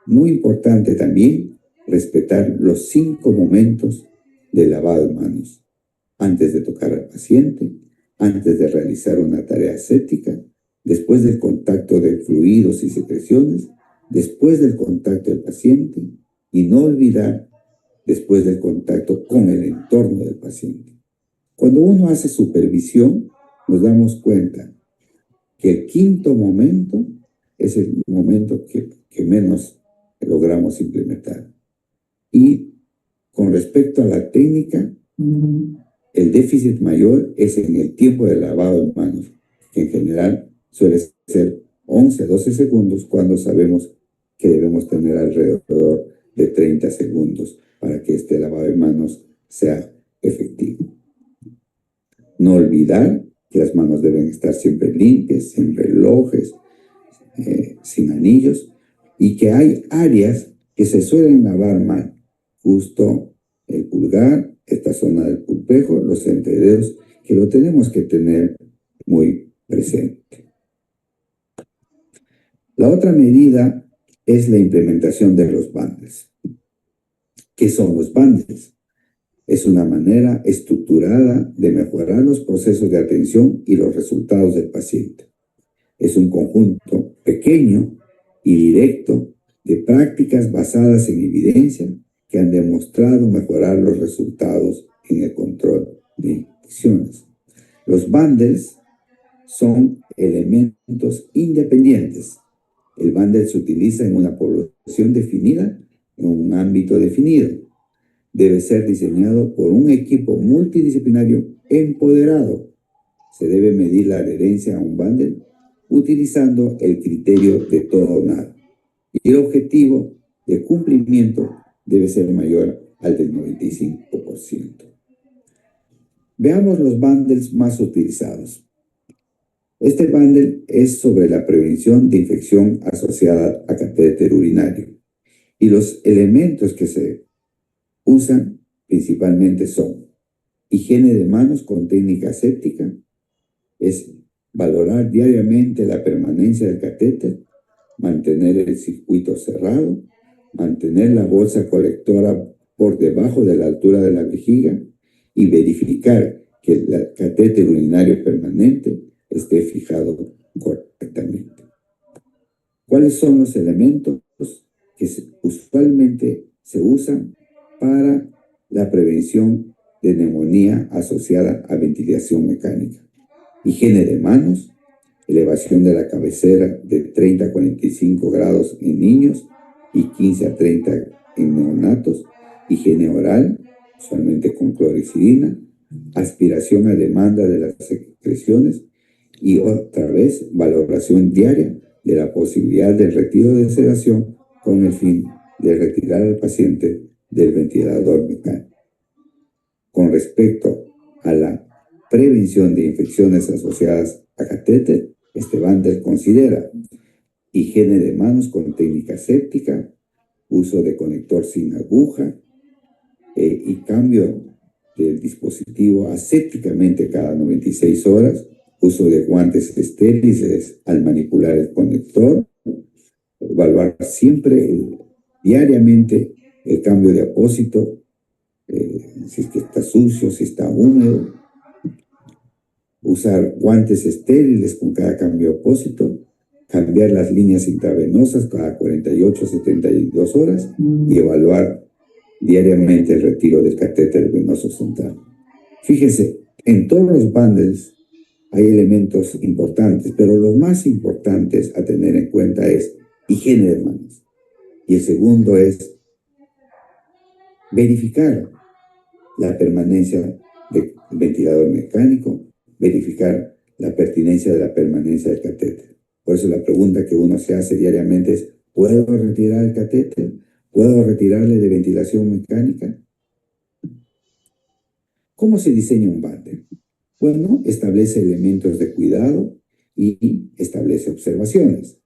muy importante también respetar los 5 momentos de lavado de manos: antes de tocar al paciente, antes de realizar una tarea aséptica, después del contacto de fluidos y secreciones, después del contacto del paciente y no olvidar después del contacto con el entorno del paciente. Cuando uno hace supervisión, nos damos cuenta que el 5.º momento es el momento que menos logramos implementar. Y con respecto a la técnica, el déficit mayor es en el tiempo de lavado de manos, que en general suele ser 11-12 segundos, cuando sabemos que debemos tener alrededor de 30 segundos para que este lavado de manos sea efectivo. No olvidar que las manos deben estar siempre limpias, sin relojes, sin anillos, y que hay áreas que se suelen lavar mal: justo el pulgar, esta zona del pulpejo, los entrededos, que lo tenemos que tener muy presente. La otra medida es la implementación de los bundles. ¿Qué son los bundles? Es una manera estructurada de mejorar los procesos de atención y los resultados del paciente. Es un conjunto pequeño y directo de prácticas basadas en evidencia que han demostrado mejorar los resultados en el control de infecciones. Los bundles son elementos independientes. El bundle se utiliza en una población definida, en un ámbito definido. Debe ser diseñado por un equipo multidisciplinario empoderado. Se debe medir la adherencia a un bundle utilizando el criterio de todo o nada. Y el objetivo de cumplimiento debe ser mayor al del 95%. Veamos los bundles más utilizados. Este bundle es sobre la prevención de infección asociada a catéter urinario. Y los elementos que se usan principalmente son higiene de manos con técnica aséptica, es valorar diariamente la permanencia del catéter, mantener el circuito cerrado, mantener la bolsa colectora por debajo de la altura de la vejiga y verificar que el catéter urinario permanente esté fijado correctamente. ¿Cuáles son los elementos que usualmente se usan para la prevención de neumonía asociada a ventilación mecánica? Higiene de manos, elevación de la cabecera de 30 a 45 grados en niños y 15 a 30 en neonatos. Higiene oral, usualmente con clorexidina, aspiración a demanda de las secreciones y otra vez valoración diaria de la posibilidad del retiro de sedación con el fin de retirar al paciente del ventilador mecánico. Con respecto a la prevención de infecciones asociadas a catéter, este bundle considera higiene de manos con técnica aséptica, uso de conector sin aguja y cambio del dispositivo asépticamente cada 96 horas, uso de guantes estériles al manipular el conector, evaluar siempre diariamente el cambio de apósito, si es que está sucio, si está húmedo, usar guantes estériles con cada cambio de apósito, cambiar las líneas intravenosas cada 48 a 72 horas y evaluar diariamente el retiro del catéter venoso central. Fíjese, en todos los bundles hay elementos importantes, pero lo más importantes a tener en cuenta es higiene de manos. Y el segundo es verificar la permanencia del ventilador mecánico, verificar la pertinencia de la permanencia del catéter. Por eso la pregunta que uno se hace diariamente es, ¿puedo retirar el catéter? ¿Puedo retirarle de ventilación mecánica? ¿Cómo se diseña un bundle? Bueno, establece elementos de cuidado y establece observaciones.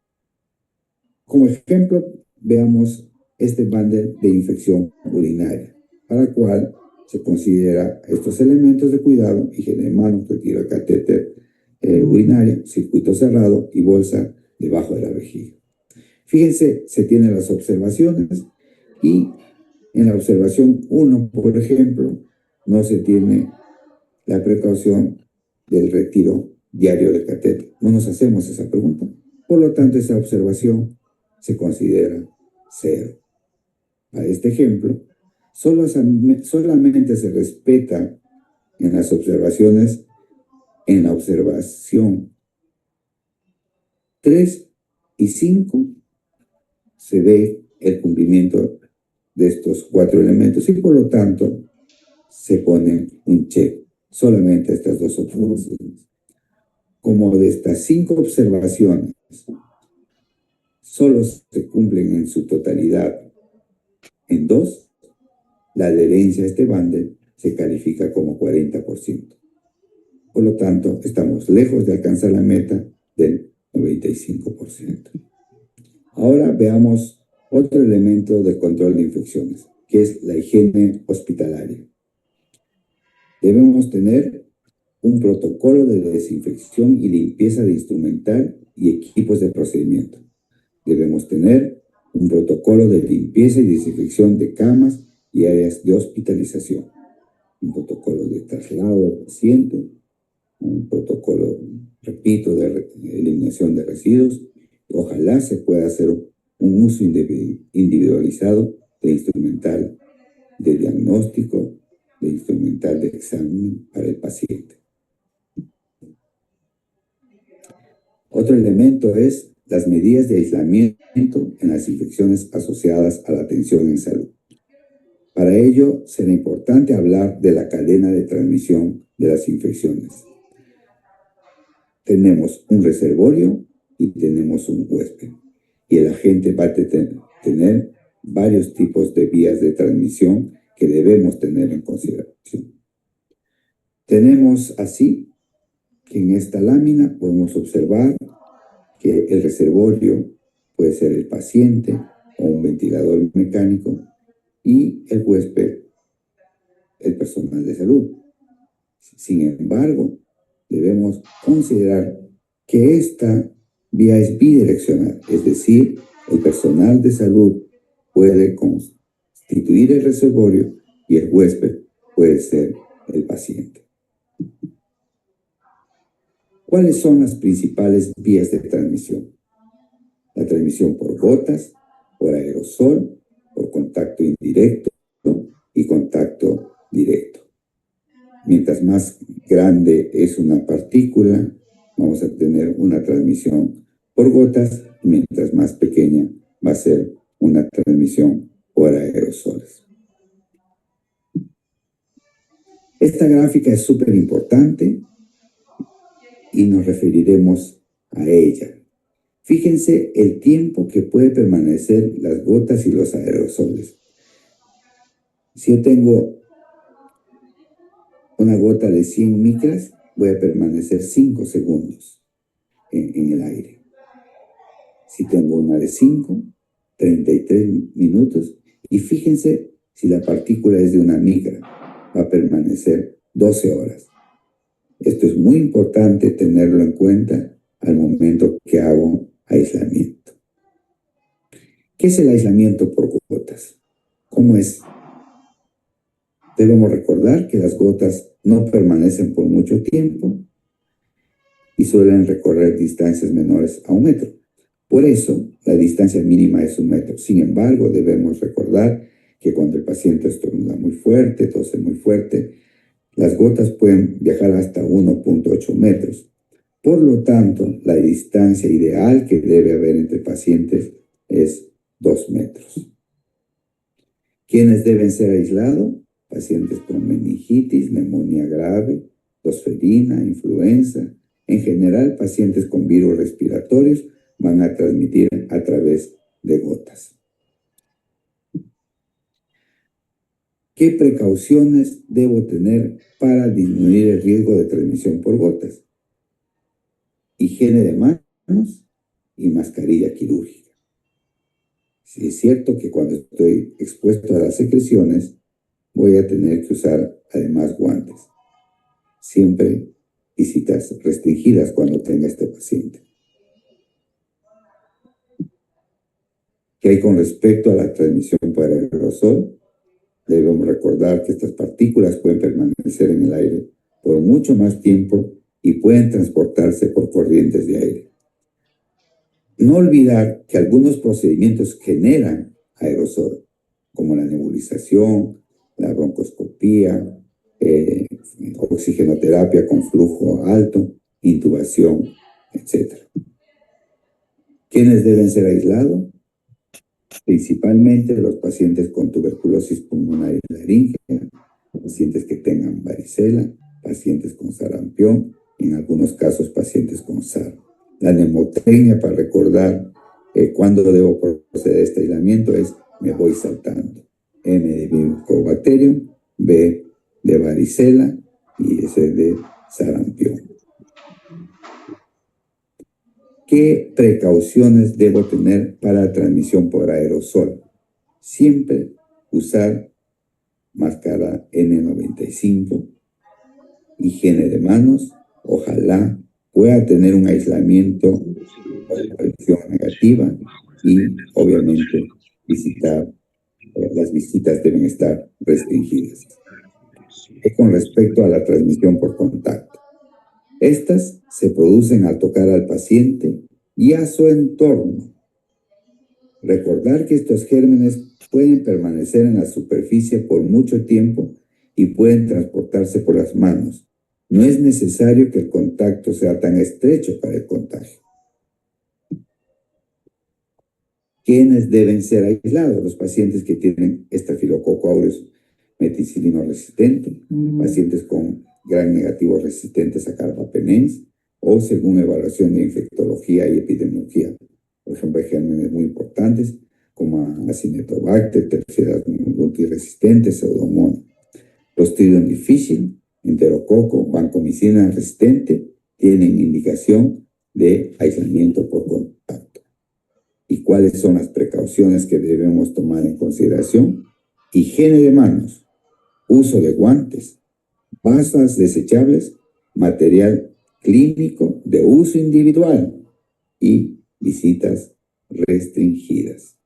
Como ejemplo, veamos este bundle de infección urinaria, para el cual se considera estos elementos de cuidado: higiene de manos, retiro del catéter urinario, circuito cerrado y bolsa debajo de la vejiga. Fíjense, se tienen las observaciones y en la observación 1, por ejemplo, no se tiene la precaución del retiro diario del catéter. No nos hacemos esa pregunta. Por lo tanto, esa observación se considera 0. Para este ejemplo, solamente se respeta en las observaciones, en la observación 3 y 5, se ve el cumplimiento de estos 4 elementos y por lo tanto se pone un check solamente a estas 2 observaciones. Como de estas 5 observaciones solo se cumplen en su totalidad en 2, la adherencia a este bundle se califica como 40%. Por lo tanto, estamos lejos de alcanzar la meta del 95%. Ahora veamos otro elemento del control de infecciones, que es la higiene hospitalaria. Debemos tener un protocolo de desinfección y limpieza de instrumental y equipos de procedimiento. Debemos tener un protocolo de limpieza y desinfección de camas y áreas de hospitalización, un protocolo de traslado del paciente, un protocolo, repito, de eliminación de residuos. Ojalá se pueda hacer un uso individualizado de instrumental de diagnóstico de instrumental de examen para el paciente. Otro elemento es las medidas de aislamiento en las infecciones asociadas a la atención en salud. Para ello, será importante hablar de la cadena de transmisión de las infecciones. Tenemos un reservorio y tenemos un huésped. Y el agente va a tener varios tipos de vías de transmisión que debemos tener en consideración. Tenemos así que en esta lámina podemos observar que el reservorio puede ser el paciente o un ventilador mecánico y el huésped, el personal de salud. Sin embargo, debemos considerar que esta vía es bidireccional, es decir, el personal de salud puede constituir el reservorio y el huésped puede ser el paciente. ¿Cuáles son las principales vías de transmisión? La transmisión por gotas, por aerosol, por contacto indirecto y contacto directo. Mientras más grande es una partícula, vamos a tener una transmisión por gotas, y mientras más pequeña va a ser una transmisión por aerosoles. Esta gráfica es súper importante y nos referiremos a ella. Fíjense el tiempo que puede permanecer las gotas y los aerosoles. Si yo tengo una gota de 100 micras, voy a permanecer 5 segundos en el aire. Si tengo una de 5, 33 minutos. Y fíjense si la partícula es de una micra, va a permanecer 12 horas. Esto es muy importante tenerlo en cuenta al momento que hago aislamiento. ¿Qué es el aislamiento por gotas? ¿Cómo es? Debemos recordar que las gotas no permanecen por mucho tiempo y suelen recorrer distancias menores a 1 metro. Por eso, la distancia mínima es 1 metro. Sin embargo, debemos recordar que cuando el paciente estornuda muy fuerte, tose muy fuerte, las gotas pueden viajar hasta 1.8 metros. Por lo tanto, la distancia ideal que debe haber entre pacientes es 2 metros. ¿Quiénes deben ser aislados? Pacientes con meningitis, neumonía grave, tosferina, influenza. En general, pacientes con virus respiratorios van a transmitir a través de gotas. ¿Qué precauciones debo tener para disminuir el riesgo de transmisión por gotas? Higiene de manos y mascarilla quirúrgica. Sí, es cierto que cuando estoy expuesto a las secreciones, voy a tener que usar además guantes. Siempre visitas restringidas cuando tenga este paciente. ¿Qué hay con respecto a la transmisión por aerosol? Debemos recordar que estas partículas pueden permanecer en el aire por mucho más tiempo y pueden transportarse por corrientes de aire. No olvidar que algunos procedimientos generan aerosol, como la nebulización, la broncoscopía, oxigenoterapia con flujo alto, intubación, etc. ¿Quiénes deben ser aislados? Principalmente los pacientes con tuberculosis pulmonar y laríngea, pacientes que tengan varicela, pacientes con sarampión, y en algunos casos pacientes con SARS. La mnemotecnia para recordar cuándo debo proceder a este aislamiento es: me voy saltando. M de Mycobacterium, B de varicela y S de sarampión. ¿Qué precauciones debo tener para la transmisión por aerosol? Siempre usar máscara N95, higiene de manos, ojalá pueda tener un aislamiento de presión negativa y obviamente las visitas deben estar restringidas. Con respecto a la transmisión por contacto, estas se producen al tocar al paciente y a su entorno. Recordar que estos gérmenes pueden permanecer en la superficie por mucho tiempo y pueden transportarse por las manos. No es necesario que el contacto sea tan estrecho para el contagio. ¿Quiénes deben ser aislados? Los pacientes que tienen Staphylococcus aureus meticilino resistente, pacientes con gran negativo resistentes a carbapenems, o según evaluación de infectología y epidemiología. Por ejemplo, hay gérmenes muy importantes como Acinetobacter, terceras multiresistentes, Pseudomonas. Clostridium difficile, Enterococo, vancomicina resistente tienen indicación de aislamiento por contacto. ¿Y cuáles son las precauciones que debemos tomar en consideración? Higiene de manos, uso de guantes, basas desechables, material clínico de uso individual y visitas restringidas.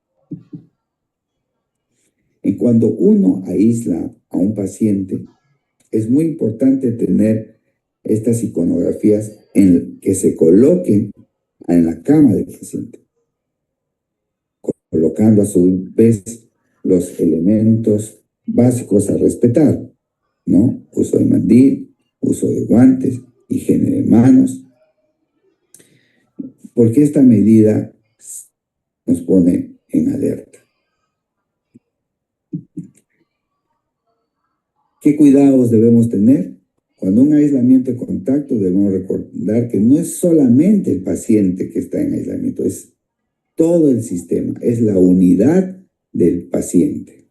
En cuando uno aísla a un paciente, es muy importante tener estas iconografías en que se coloquen en la cama del paciente, colocando a su vez los elementos básicos a respetar, ¿no? Uso de mandil, uso de guantes, higiene de manos, porque esta medida nos pone en alerta. ¿Qué cuidados debemos tener? Cuando un aislamiento de contacto debemos recordar que no es solamente el paciente que está en aislamiento, es todo el sistema, es la unidad del paciente.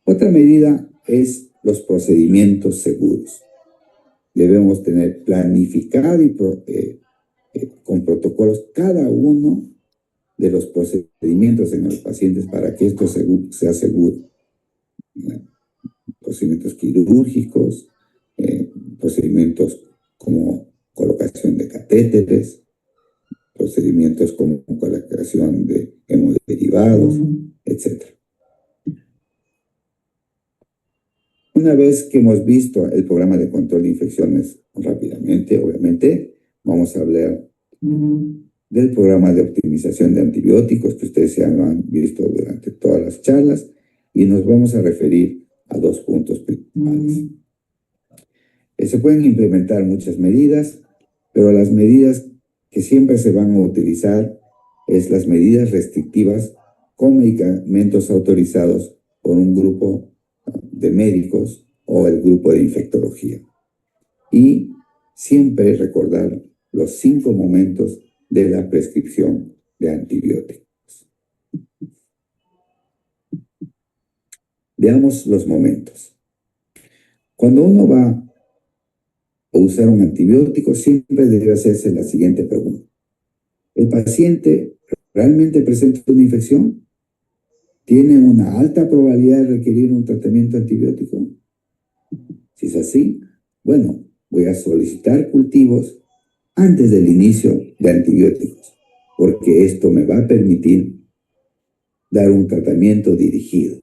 Otra medida es los procedimientos seguros. Debemos tener planificado y con protocolos cada uno de los procedimientos en los pacientes para que esto sea seguro. Procedimientos quirúrgicos, procedimientos como colocación de catéteres, procedimientos como colocación de hemoderivados, etc. Una vez que hemos visto el programa de control de infecciones rápidamente, obviamente, vamos a hablar del programa de optimización de antibióticos que ustedes ya lo han visto durante todas las charlas y nos vamos a referir a dos puntos principales. Se pueden implementar muchas medidas, pero las medidas que siempre se van a utilizar es las medidas restrictivas con medicamentos autorizados por un grupo de médicos o el grupo de infectología. Y siempre recordar los 5 momentos de la prescripción de antibióticos. Veamos los momentos. Cuando uno va a usar un antibiótico, siempre debe hacerse la siguiente pregunta. ¿El paciente realmente presenta una infección? ¿Tiene una alta probabilidad de requerir un tratamiento antibiótico? Si es así, bueno, voy a solicitar cultivos antes del inicio de antibióticos, porque esto me va a permitir dar un tratamiento dirigido.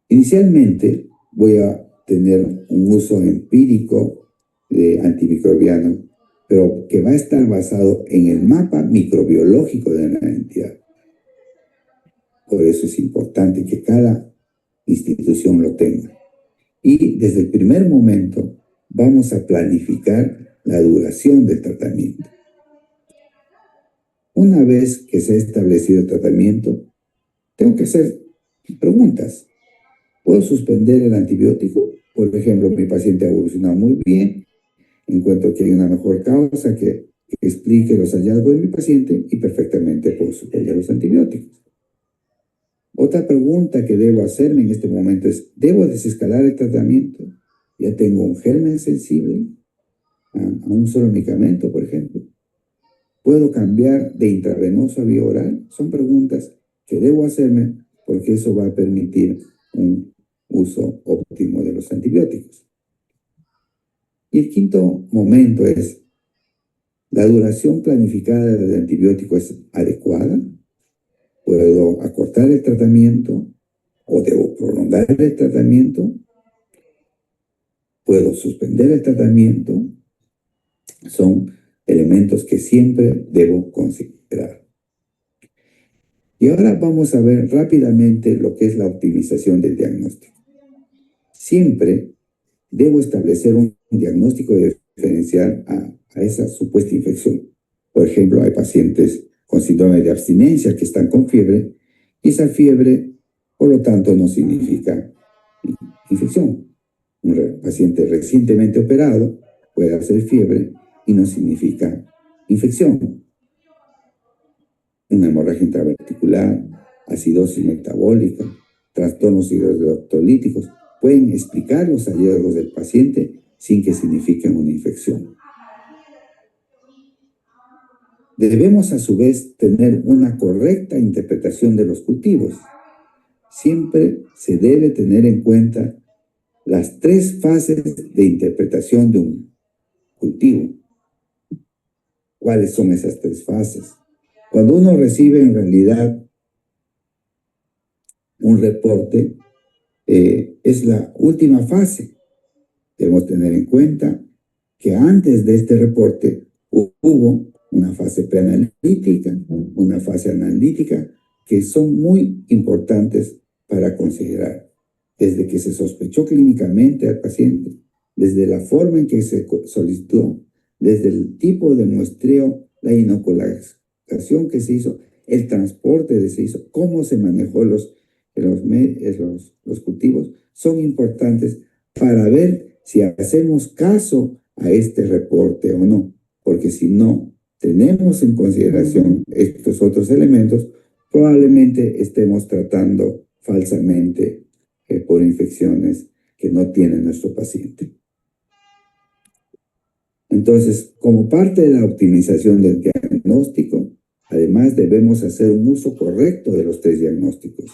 Inicialmente voy a tener un uso empírico de antimicrobiano, pero que va a estar basado en el mapa microbiológico de la entidad. Por eso es importante que cada institución lo tenga. Y desde el primer momento vamos a planificar la duración del tratamiento. Una vez que se ha establecido el tratamiento, tengo que hacer preguntas. ¿Puedo suspender el antibiótico? Por ejemplo, mi paciente ha evolucionado muy bien, encuentro que hay una mejor causa que explique los hallazgos de mi paciente y perfectamente puedo suspender los antibióticos. Otra pregunta que debo hacerme en este momento es, ¿debo desescalar el tratamiento? Ya tengo un germen sensible a un solo medicamento, por ejemplo. ¿Puedo cambiar de intravenoso a vía oral? Son preguntas que debo hacerme porque eso va a permitir un uso óptimo de los antibióticos. Y el quinto momento es, ¿la duración planificada del antibiótico es adecuada? ¿Puedo acortar el tratamiento o debo prolongar el tratamiento? ¿Puedo suspender el tratamiento? Son elementos que siempre debo considerar. Y ahora vamos a ver rápidamente lo que es la optimización del diagnóstico. Siempre debo establecer un diagnóstico diferencial a esa supuesta infección. Por ejemplo, hay pacientes con síndrome de abstinencia que están con fiebre, y esa fiebre, por lo tanto, no significa infección. Un paciente recientemente operado puede hacer fiebre y no significa infección. Una hemorragia intraventricular, acidosis metabólica, trastornos hidroelectrolíticos pueden explicar los hallazgos del paciente sin que signifiquen una infección. Debemos a su vez tener una correcta interpretación de los cultivos. Siempre se debe tener en cuenta las 3 fases de interpretación de un cultivo. ¿Cuáles son esas 3 fases? Cuando uno recibe en realidad un reporte, es la última fase. Debemos tener en cuenta que antes de este reporte hubo una fase preanalítica, una fase analítica, que son muy importantes para considerar. Desde que se sospechó clínicamente al paciente, desde la forma en que se solicitó, desde el tipo de muestreo, la inoculación que se hizo, el transporte que se hizo, cómo se manejó los cultivos, son importantes para ver si hacemos caso a este reporte o no, porque si no tenemos en consideración estos otros elementos, probablemente estemos tratando falsamente por infecciones que no tiene nuestro paciente. Entonces, como parte de la optimización del diagnóstico, además debemos hacer un uso correcto de los 3 diagnósticos.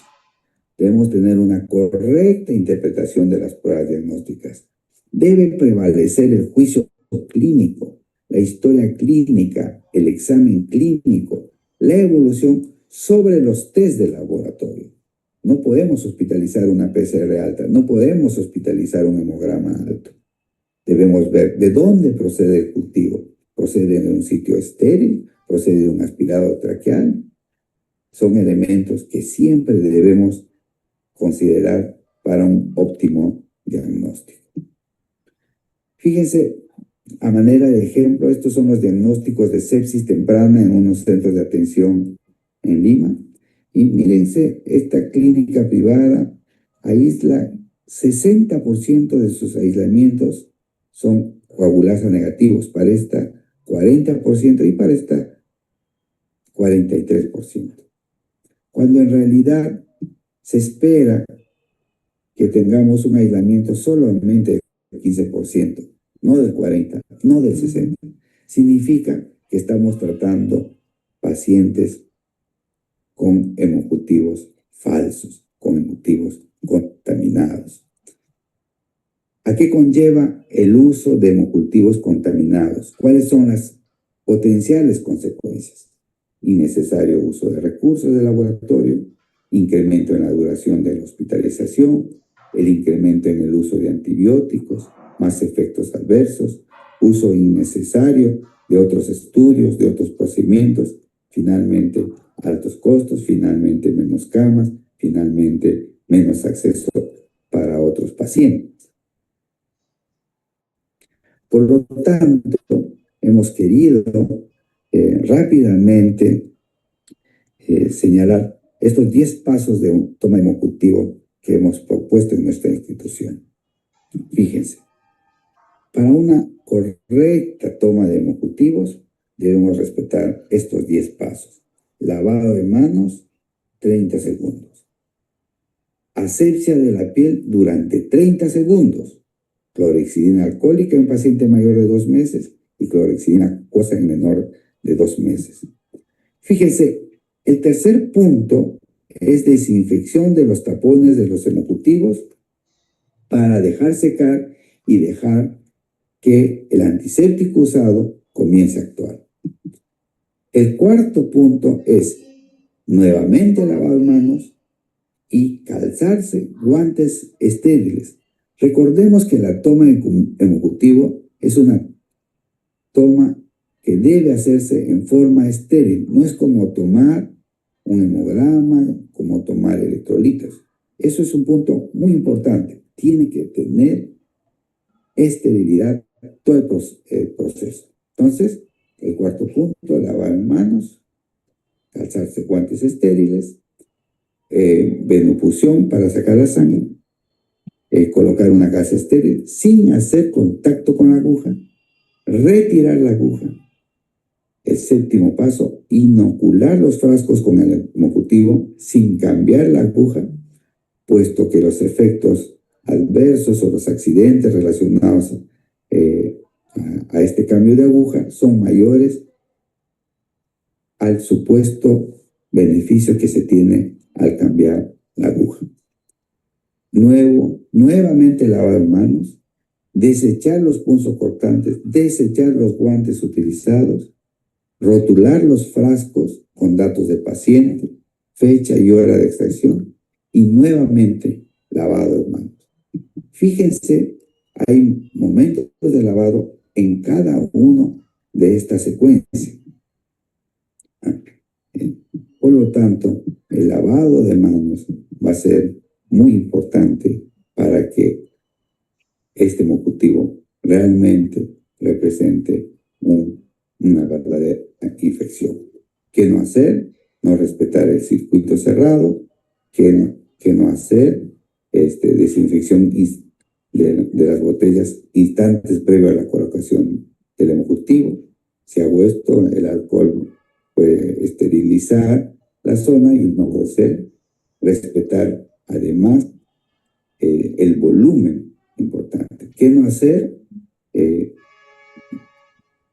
Debemos tener una correcta interpretación de las pruebas diagnósticas. Debe prevalecer el juicio clínico, la historia clínica, el examen clínico, la evolución sobre los test de laboratorio. No podemos hospitalizar una PCR alta, no podemos hospitalizar un hemograma alto. Debemos ver de dónde procede el cultivo. ¿Procede de un sitio estéril? ¿Procede de un aspirado traqueal? Son elementos que siempre debemos considerar para un óptimo diagnóstico. Fíjense, a manera de ejemplo, estos son los diagnósticos de sepsis temprana en unos centros de atención en Lima. Y mírense, esta clínica privada aísla 60% de sus aislamientos son coagulasa negativos, para esta 40% y para esta 43%. Cuando en realidad se espera que tengamos un aislamiento solamente del 15%, no del 40%, no del 60%. Significa que estamos tratando pacientes con hemocultivos falsos, con hemocultivos contaminados. ¿A qué conlleva el uso de hemocultivos contaminados? ¿Cuáles son las potenciales consecuencias? Innecesario uso de recursos de laboratorio, incremento en la duración de la hospitalización, el incremento en el uso de antibióticos, más efectos adversos, uso innecesario de otros estudios, de otros procedimientos, finalmente altos costos, finalmente menos camas, finalmente menos acceso para otros pacientes. Por lo tanto, hemos querido rápidamente señalar estos 10 pasos de un toma hemocultivo que hemos propuesto en nuestra institución. Fíjense, para una correcta toma de hemocultivos debemos respetar estos 10 pasos. Lavado de manos, 30 segundos. Asepsia de la piel durante 30 segundos. Clorexidina alcohólica en paciente mayor de 2 meses y clorexidina acuosa en menor de 2 meses. Fíjense, el tercer punto es desinfección de los tapones de los hemocultivos para dejar secar y dejar que el antiséptico usado comience a actuar. El cuarto punto es nuevamente lavado de manos y calzarse guantes estériles. Recordemos que la toma de hemocultivo es una toma que debe hacerse en forma estéril. No es como tomar un hemograma, cómo tomar electrolitos. Eso es un punto muy importante. Tiene que tener esterilidad todo el proceso. Entonces, el cuarto punto, lavar manos, calzarse guantes estériles, venopunción para sacar la sangre, colocar una gasa estéril sin hacer contacto con la aguja, retirar la aguja. El séptimo paso, inocular los frascos con el hemocutivo sin cambiar la aguja, puesto que los efectos adversos o los accidentes relacionados a este cambio de aguja son mayores al supuesto beneficio que se tiene al cambiar la aguja. Nuevamente lavar manos, desechar los punzocortantes, desechar los guantes utilizados, rotular los frascos con datos del paciente, fecha y hora de extracción y nuevamente lavado de manos. Fíjense, hay momentos de lavado en cada uno de estas secuencias. Por lo tanto, el lavado de manos va a ser muy importante para que este hemocutivo realmente represente una verdadera infección. ¿Qué no hacer? No respetar el circuito cerrado. ¿Qué no hacer? Desinfección de las botellas instantes previo a la colocación del hemocutivo. Si hago esto, el alcohol puede esterilizar la zona y no puede ser. Respetar además el volumen importante. ¿Qué no hacer?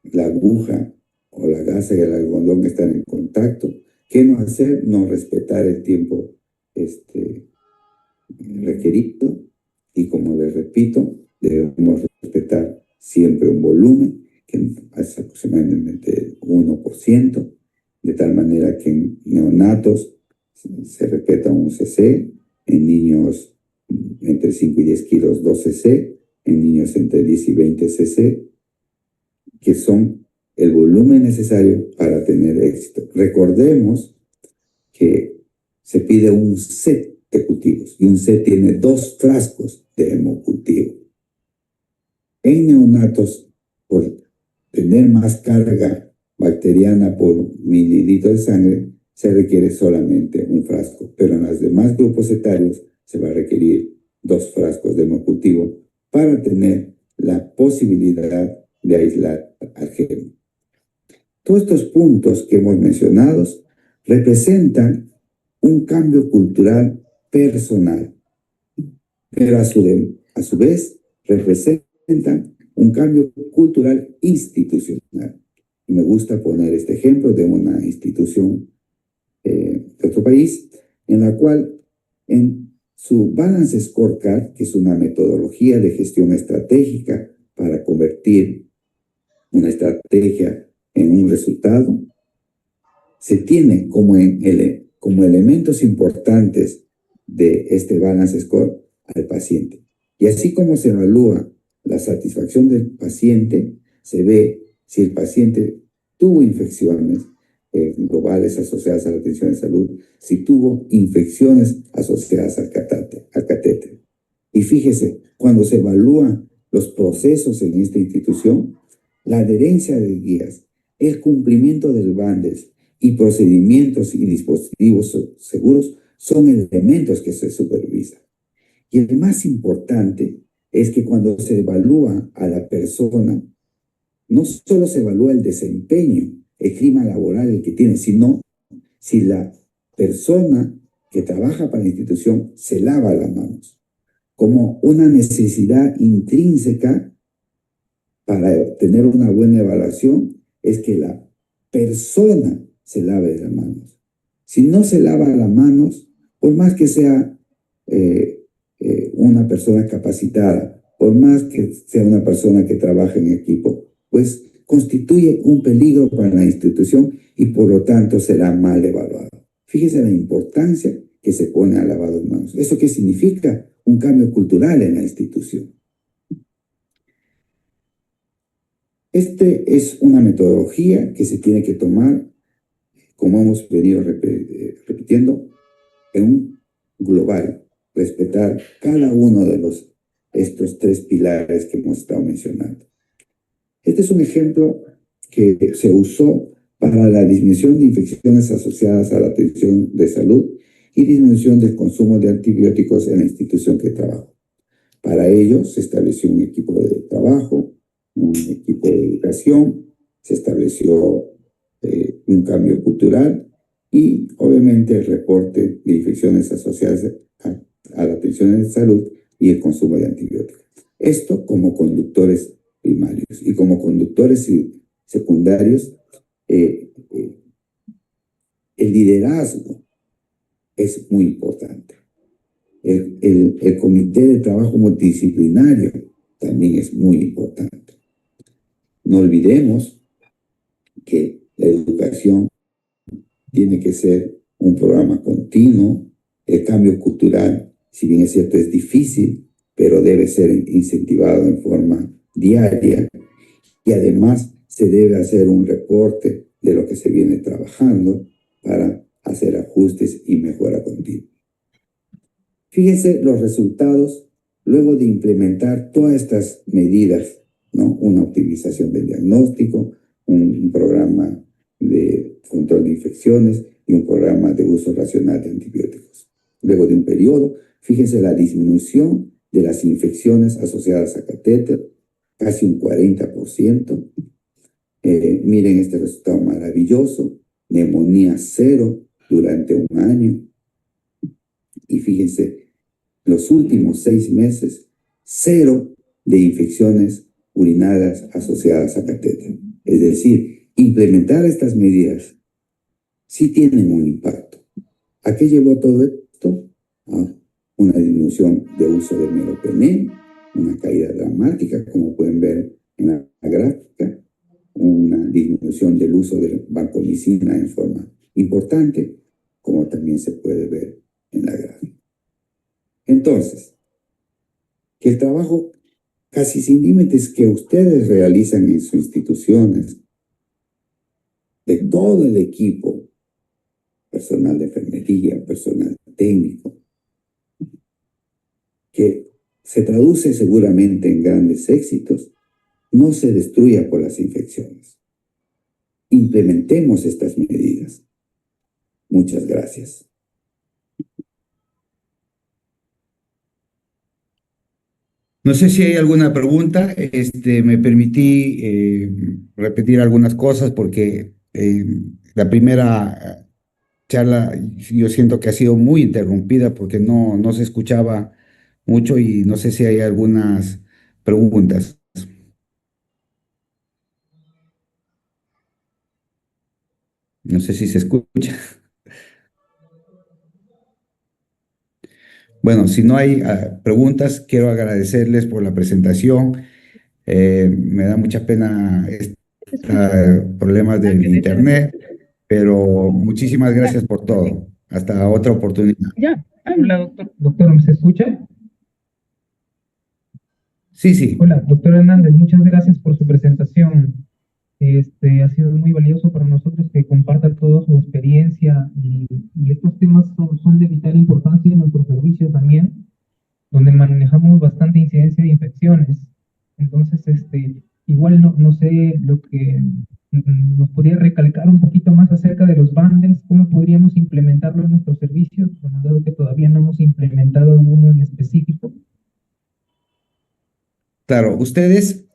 La aguja o la gasa y el algodón están en contacto. ¿Qué no hacer? No respetar el tiempo requerido. Y como les repito, debemos respetar siempre un volumen que es aproximadamente el 1%, de tal manera que en neonatos se respeta un cc, en niños entre 5 y 10 kilos 2 cc, en niños entre 10 y 20 cc, que son el volumen necesario para tener éxito. Recordemos que se pide un set de cultivos y un set tiene 2 frascos de hemocultivo. En neonatos, por tener más carga bacteriana por mililitro de sangre, se requiere solamente un frasco, pero en los demás grupos etarios se va a requerir 2 frascos de hemocultivo para tener la posibilidad de aislar al germen. Todos estos puntos que hemos mencionado representan un cambio cultural personal, pero a su vez representan un cambio cultural institucional. Y me gusta poner este ejemplo de una institución de otro país, en la cual en su Balance Scorecard, que es una metodología de gestión estratégica para convertir una estrategia en un resultado, se tiene como elementos importantes de este Balance Score al paciente. Y así como se evalúa la satisfacción del paciente, se ve si el paciente tuvo infecciones globales asociadas a la atención de salud, si tuvo infecciones asociadas al catéter. Y fíjese, cuando se evalúan los procesos en esta institución, la adherencia de guías, el cumplimiento del BANDES y procedimientos y dispositivos seguros son elementos que se supervisan. Y el más importante es que cuando se evalúa a la persona, no solo se evalúa el desempeño, el clima laboral el que tiene, sino si la persona que trabaja para la institución se lava las manos, como una necesidad intrínseca para tener una buena evaluación, es que la persona se lave las manos. Si no se lava las manos, por más que sea una persona capacitada, por más que sea una persona que trabaje en equipo, pues constituye un peligro para la institución y por lo tanto será mal evaluado. Fíjese la importancia que se pone al lavado de manos. ¿Eso qué significa? Un cambio cultural en la institución. Es una metodología que se tiene que tomar como hemos venido repitiendo, en un global, respetar cada uno de estos tres pilares que hemos estado mencionando. Este es un ejemplo que se usó para la disminución de infecciones asociadas a la atención de salud y disminución del consumo de antibióticos en la institución que trabajo. Para ello se estableció un equipo de trabajo, un equipo de educación, se estableció un cambio cultural y obviamente el reporte de infecciones asociadas a la atención de salud y el consumo de antibióticos. Esto como conductores primarios y como conductores secundarios, el liderazgo es muy importante. El comité de trabajo multidisciplinario también es muy importante. No olvidemos que la educación tiene que ser un programa continuo. El cambio cultural, si bien es cierto, es difícil, pero debe ser incentivado en forma diaria. Y además se debe hacer un reporte de lo que se viene trabajando para hacer ajustes y mejora continua. Fíjense los resultados luego de implementar todas estas medidas, ¿no? Una optimización del diagnóstico, un programa de control de infecciones y un programa de uso racional de antibióticos. Luego de un periodo, fíjense la disminución de las infecciones asociadas a catéter, casi un 40%. Miren este resultado maravilloso, neumonía 0 durante un año. Y fíjense, los últimos 6 meses, 0 de infecciones urinarias asociadas a catéter. Es decir, implementar estas medidas sí tienen un impacto. ¿A qué llevó todo esto? A una disminución de uso de meropenem, una caída dramática, como pueden ver en la gráfica, una disminución del uso de vancomicina en forma importante, como también se puede ver en la gráfica. Entonces, que el trabajo casi sin límites que ustedes realizan en sus instituciones, de todo el equipo, personal de enfermería, personal técnico, que se traduce seguramente en grandes éxitos, no se destruya por las infecciones. Implementemos estas medidas. Muchas gracias. No sé si hay alguna pregunta. Me permití repetir algunas cosas porque la primera charla yo siento que ha sido muy interrumpida porque no se escuchaba mucho y no sé si hay algunas preguntas. No sé si se escucha. Bueno, si no hay preguntas, quiero agradecerles por la presentación. Me da mucha pena problemas del internet, pero muchísimas gracias por todo. Hasta otra oportunidad. Ya. Hola, doctor. Doctor, ¿se escucha? Sí, sí. Hola, doctor Hernández, muchas gracias por su presentación. Ha sido muy valioso para nosotros que comparta toda su experiencia y estos temas son de vital importancia en nuestro servicio también, donde manejamos bastante incidencia de infecciones. Entonces, igual no sé lo que nos podría recalcar un poquito más acerca de los bundles, cómo podríamos implementarlo en nuestros servicios, bueno, dado que todavía no hemos implementado uno en específico. Claro, ustedes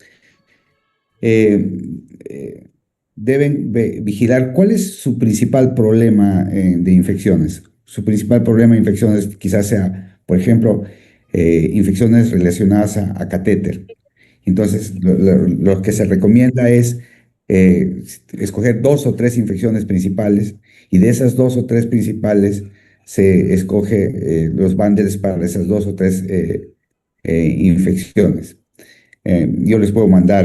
deben vigilar cuál es su principal problema de infecciones. Su principal problema de infecciones quizás sea, por ejemplo, infecciones relacionadas a catéter. Entonces, lo que se recomienda es escoger 2 o 3 infecciones principales y de esas 2 o 3 principales se escoge los bundles para esas 2 o 3 infecciones. Yo les puedo mandar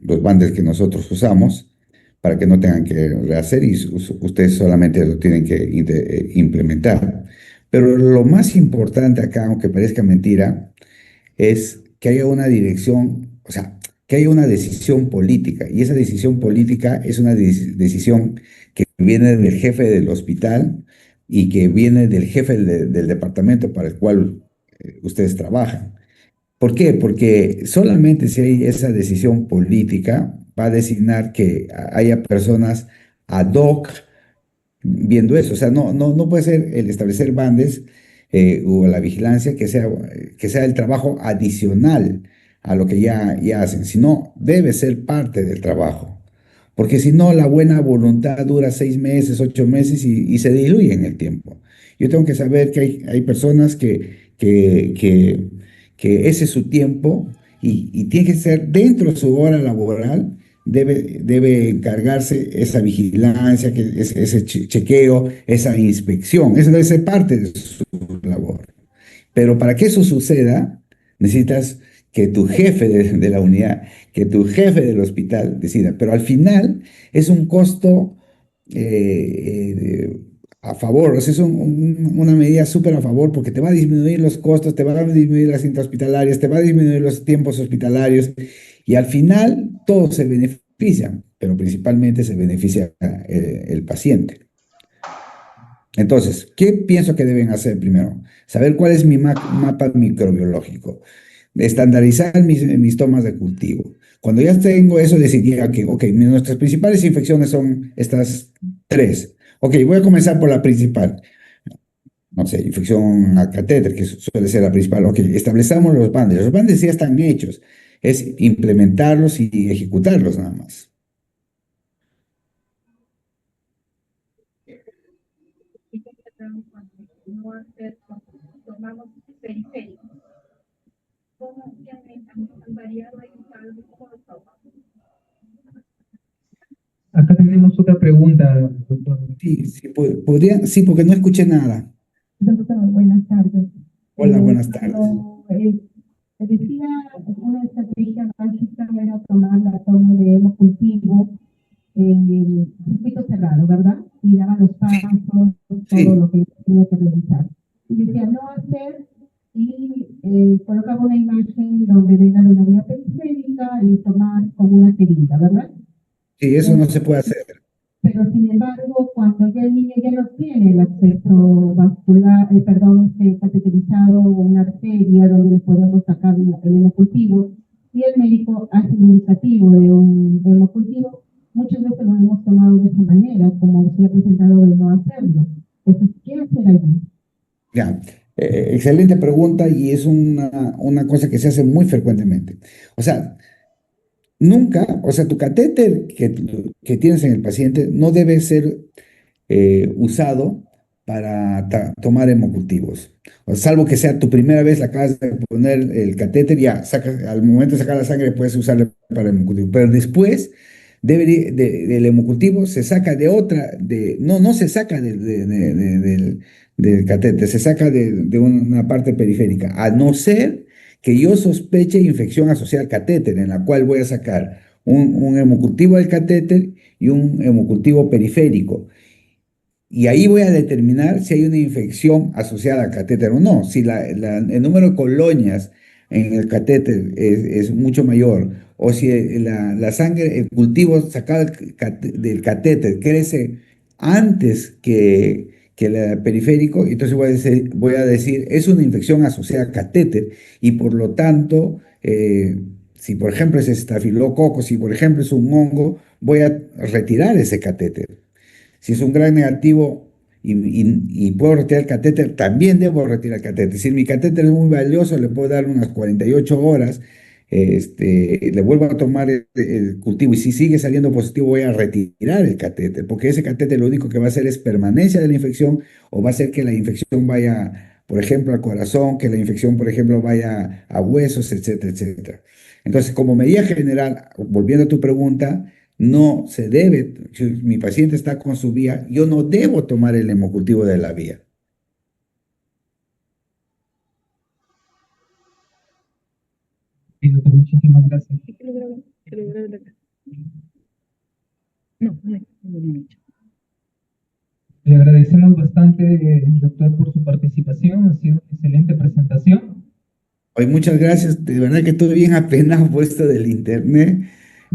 los bundles que nosotros usamos para que no tengan que rehacer y ustedes solamente lo tienen que implementar. Pero lo más importante acá, aunque parezca mentira, es que haya una dirección, o sea, que que haya una decisión política, y esa decisión política es una decisión que viene del jefe del hospital y que viene del jefe del departamento para el cual ustedes trabajan. ¿Por qué? Porque solamente si hay esa decisión política va a designar que haya personas ad hoc viendo eso. O sea, no puede ser el establecer bandes o la vigilancia que sea el trabajo adicional a lo que ya hacen, sino debe ser parte del trabajo. Porque si no, la buena voluntad dura 6 meses, 8 meses y se diluye en el tiempo. Yo tengo que saber que hay personas que ese es su tiempo y tiene que ser dentro de su hora laboral, debe encargarse esa vigilancia, ese chequeo, esa inspección. Eso debe ser parte de su labor. Pero para que eso suceda, necesitas que tu jefe de la unidad, que tu jefe del hospital decida. Pero al final es un costo a favor, o sea, es una medida súper a favor porque te va a disminuir los costos, te va a disminuir las cintas hospitalarias, te va a disminuir los tiempos hospitalarios y al final todos se benefician, pero principalmente se beneficia el paciente. Entonces, ¿qué pienso que deben hacer primero? Saber cuál es mi mapa microbiológico, estandarizar mis tomas de cultivo. Cuando ya tengo eso, decidiría que, ok, nuestras principales infecciones son estas tres. Ok, voy a comenzar por la principal. No sé, infección a catéter, que suele ser la principal. Ok, establecemos los bandes. Los bandes ya están hechos. Es implementarlos y ejecutarlos nada más. No hacer tomamos periféricos. ¿Cómo han variado ahí cómo lo tomamos? Acá tenemos otra pregunta, doctor. Sí, sí, podría, sí, porque no escuché nada. Doctor, buenas tardes. Hola, buenas tardes. Decía, una estrategia básica era tomar la toma de hemocultivo en circuito cerrado, ¿verdad? Y daba los pasos, Sí. todo lo que tenía que realizar. Y decía, no hacer y colocaba una imagen donde venga de una vía periférica y tomar como una jeringa, ¿verdad? Sí, eso no se puede hacer. Pero sin embargo, cuando ya el niño ya no tiene el acceso vascular, cateterizado o una arteria donde le podemos sacar el hemocultivo, y el médico hace el indicativo de un hemocultivo, muchas veces lo hemos tomado de esa manera, como se ha presentado de no hacerlo. Entonces, ¿qué hacer allí? Ya, excelente pregunta y es una cosa que se hace muy frecuentemente. O sea, nunca, o sea, tu catéter que tienes en el paciente no debe ser usado para tomar hemocultivos. O salvo que sea tu primera vez, le acabas de poner el catéter, ya, al momento de sacar la sangre puedes usarlo para hemocultivo. Pero después del hemocultivo se saca de otra, no se saca del catéter, se saca de una parte periférica, a no ser que yo sospeche infección asociada al catéter, en la cual voy a sacar un hemocultivo del catéter y un hemocultivo periférico. Y ahí voy a determinar si hay una infección asociada al catéter o no. Si el número de colonias en el catéter es mucho mayor, o si la sangre, el cultivo sacado del catéter crece antes que el periférico, entonces voy a decir, es una infección asociada al catéter y por lo tanto, si por ejemplo es estafilococo, si por ejemplo es un hongo, voy a retirar ese catéter. Si es un gran negativo y puedo retirar el catéter, también debo retirar el catéter. Si mi catéter es muy valioso, le puedo dar unas 48 horas, le vuelvo a tomar el cultivo y si sigue saliendo positivo, voy a retirar el catéter, porque ese catéter lo único que va a hacer es permanencia de la infección o va a hacer que la infección vaya, por ejemplo, al corazón, que la infección, por ejemplo, vaya a huesos, etcétera, etcétera. Entonces, como medida general, volviendo a tu pregunta, no se debe, si mi paciente está con su vía, yo no debo tomar el hemocultivo de la vía. Sí, doctor, muchísimas gracias. Que lo grabe acá. No, no lo he hecho. Le agradecemos bastante, doctor, por su participación. Ha sido una excelente presentación. Oye, muchas gracias. De verdad que estoy bien apenado por esto del internet,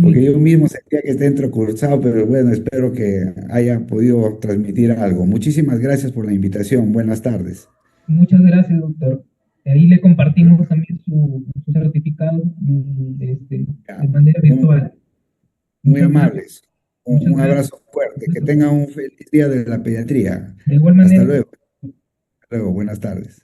porque Sí, yo mismo sentía que está entrecursado, pero bueno, espero que haya podido transmitir algo. Muchísimas gracias por la invitación. Buenas tardes. muchas gracias, doctor. Ahí le compartimos también su certificado de Ya, manera muy, virtual. muy Muchas gracias. amables. Muchas Un gracias. abrazo fuerte. Que tengan un feliz día de la pediatría. De igual Hasta manera. luego. Hasta luego. Buenas tardes.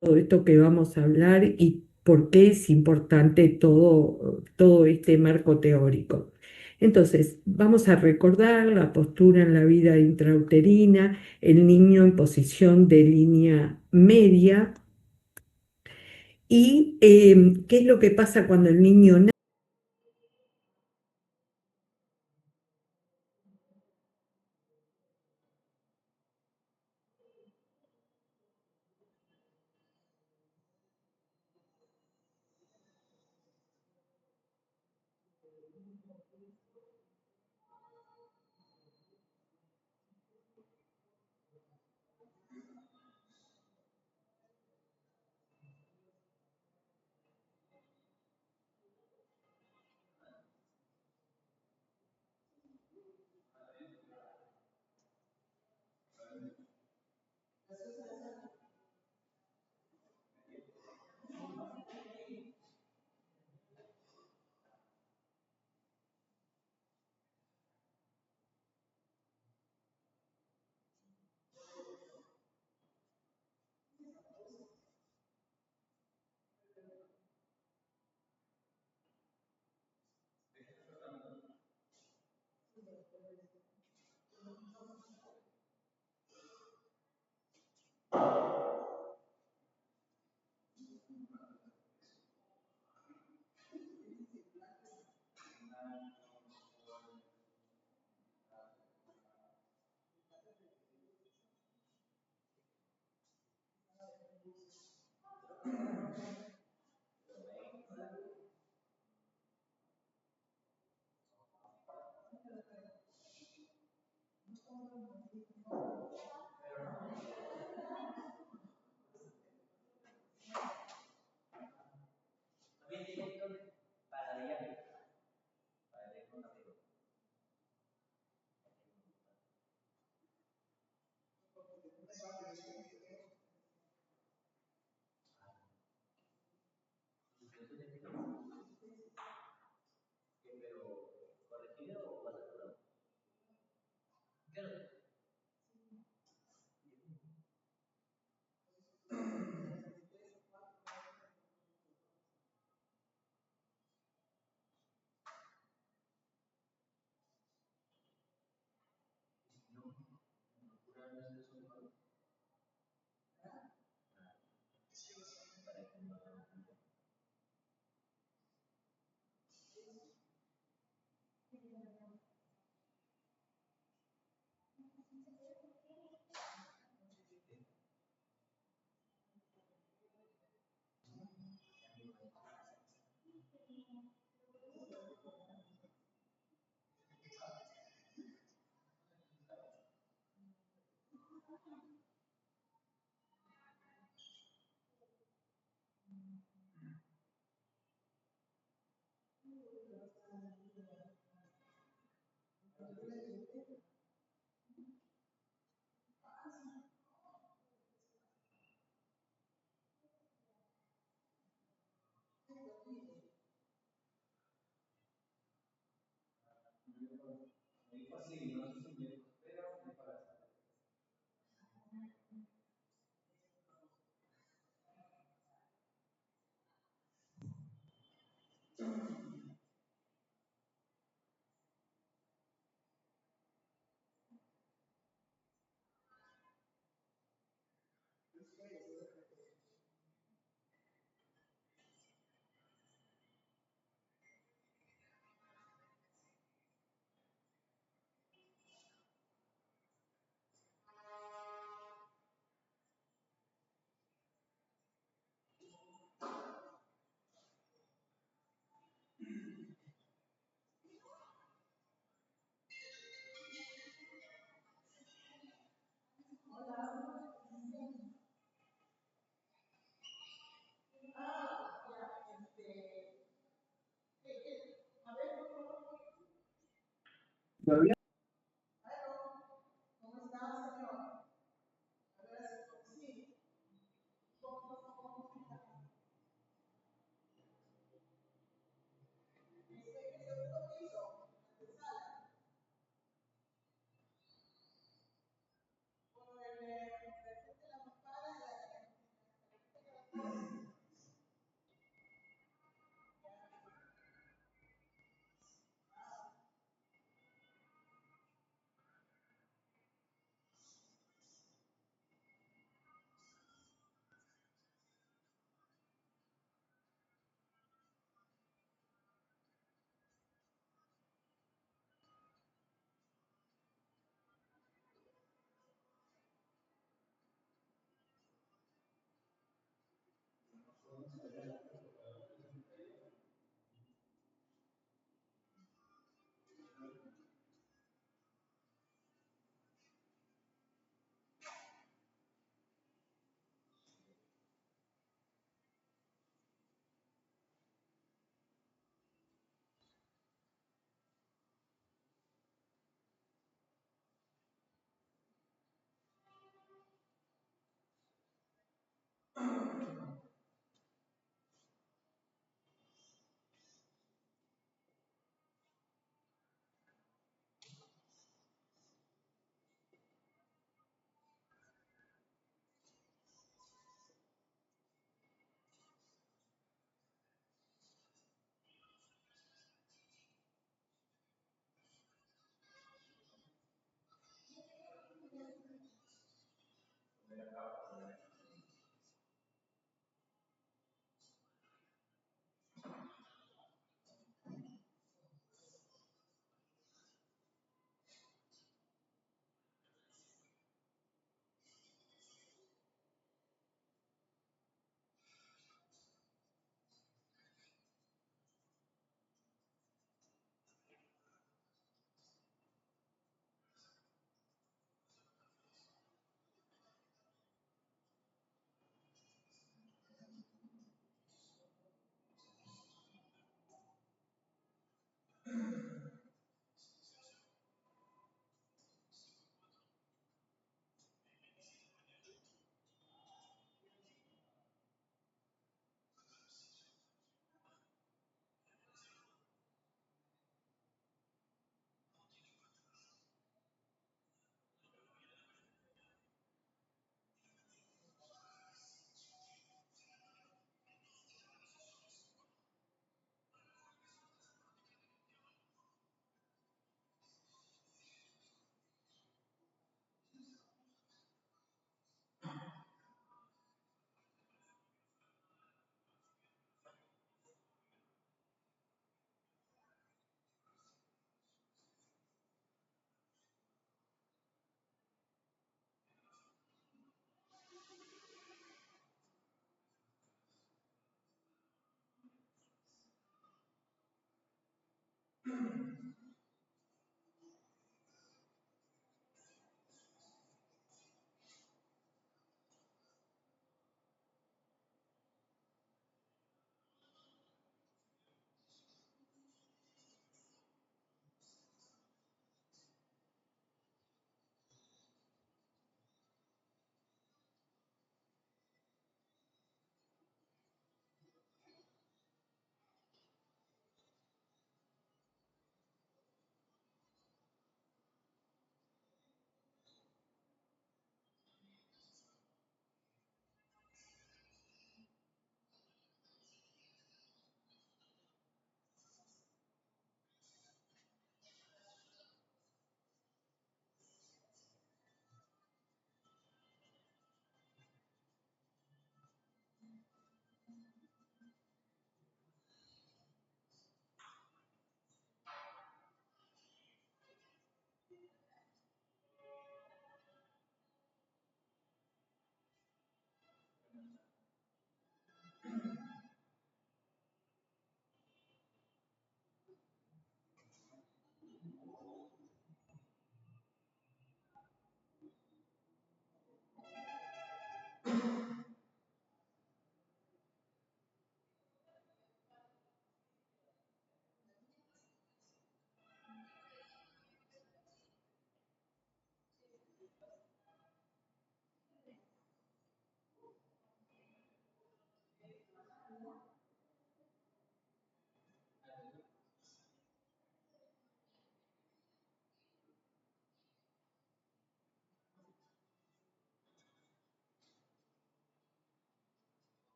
todo esto que vamos a hablar y por qué es importante todo este marco teórico. Entonces, vamos a recordar la postura en la vida intrauterina, el niño en posición de línea media y qué es lo que pasa cuando el niño nace.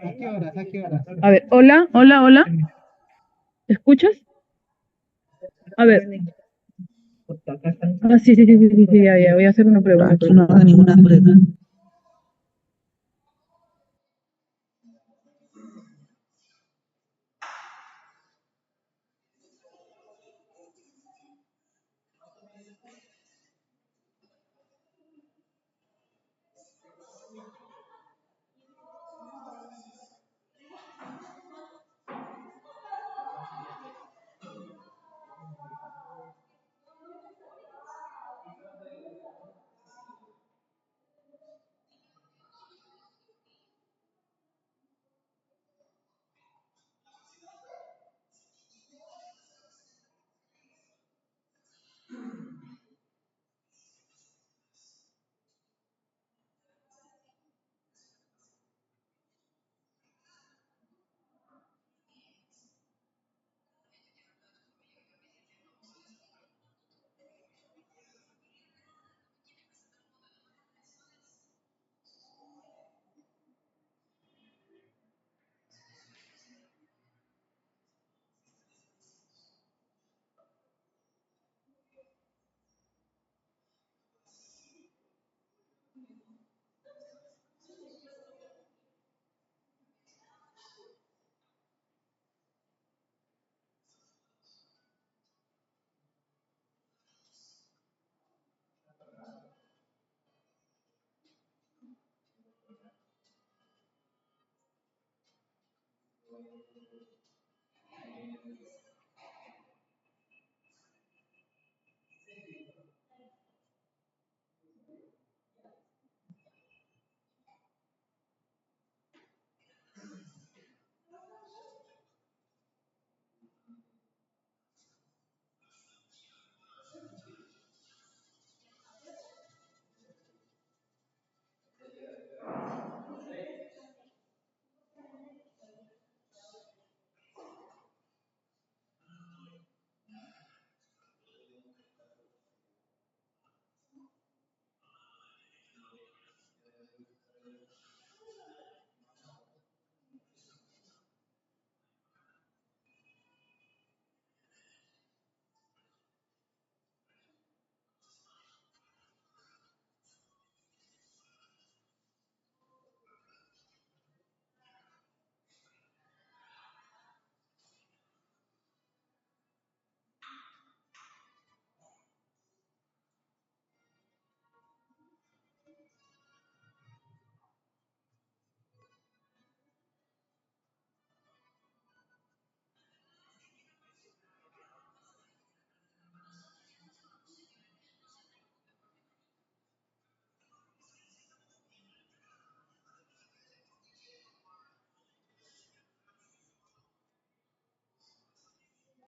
¿A qué horas? ¿A qué horas? A ver, hola, hola, hola. ¿Escuchas? A ver. Ah, sí, sí, sí, sí, sí, sí, ya, voy a hacer una pregunta. Aquí no haga ninguna prueba.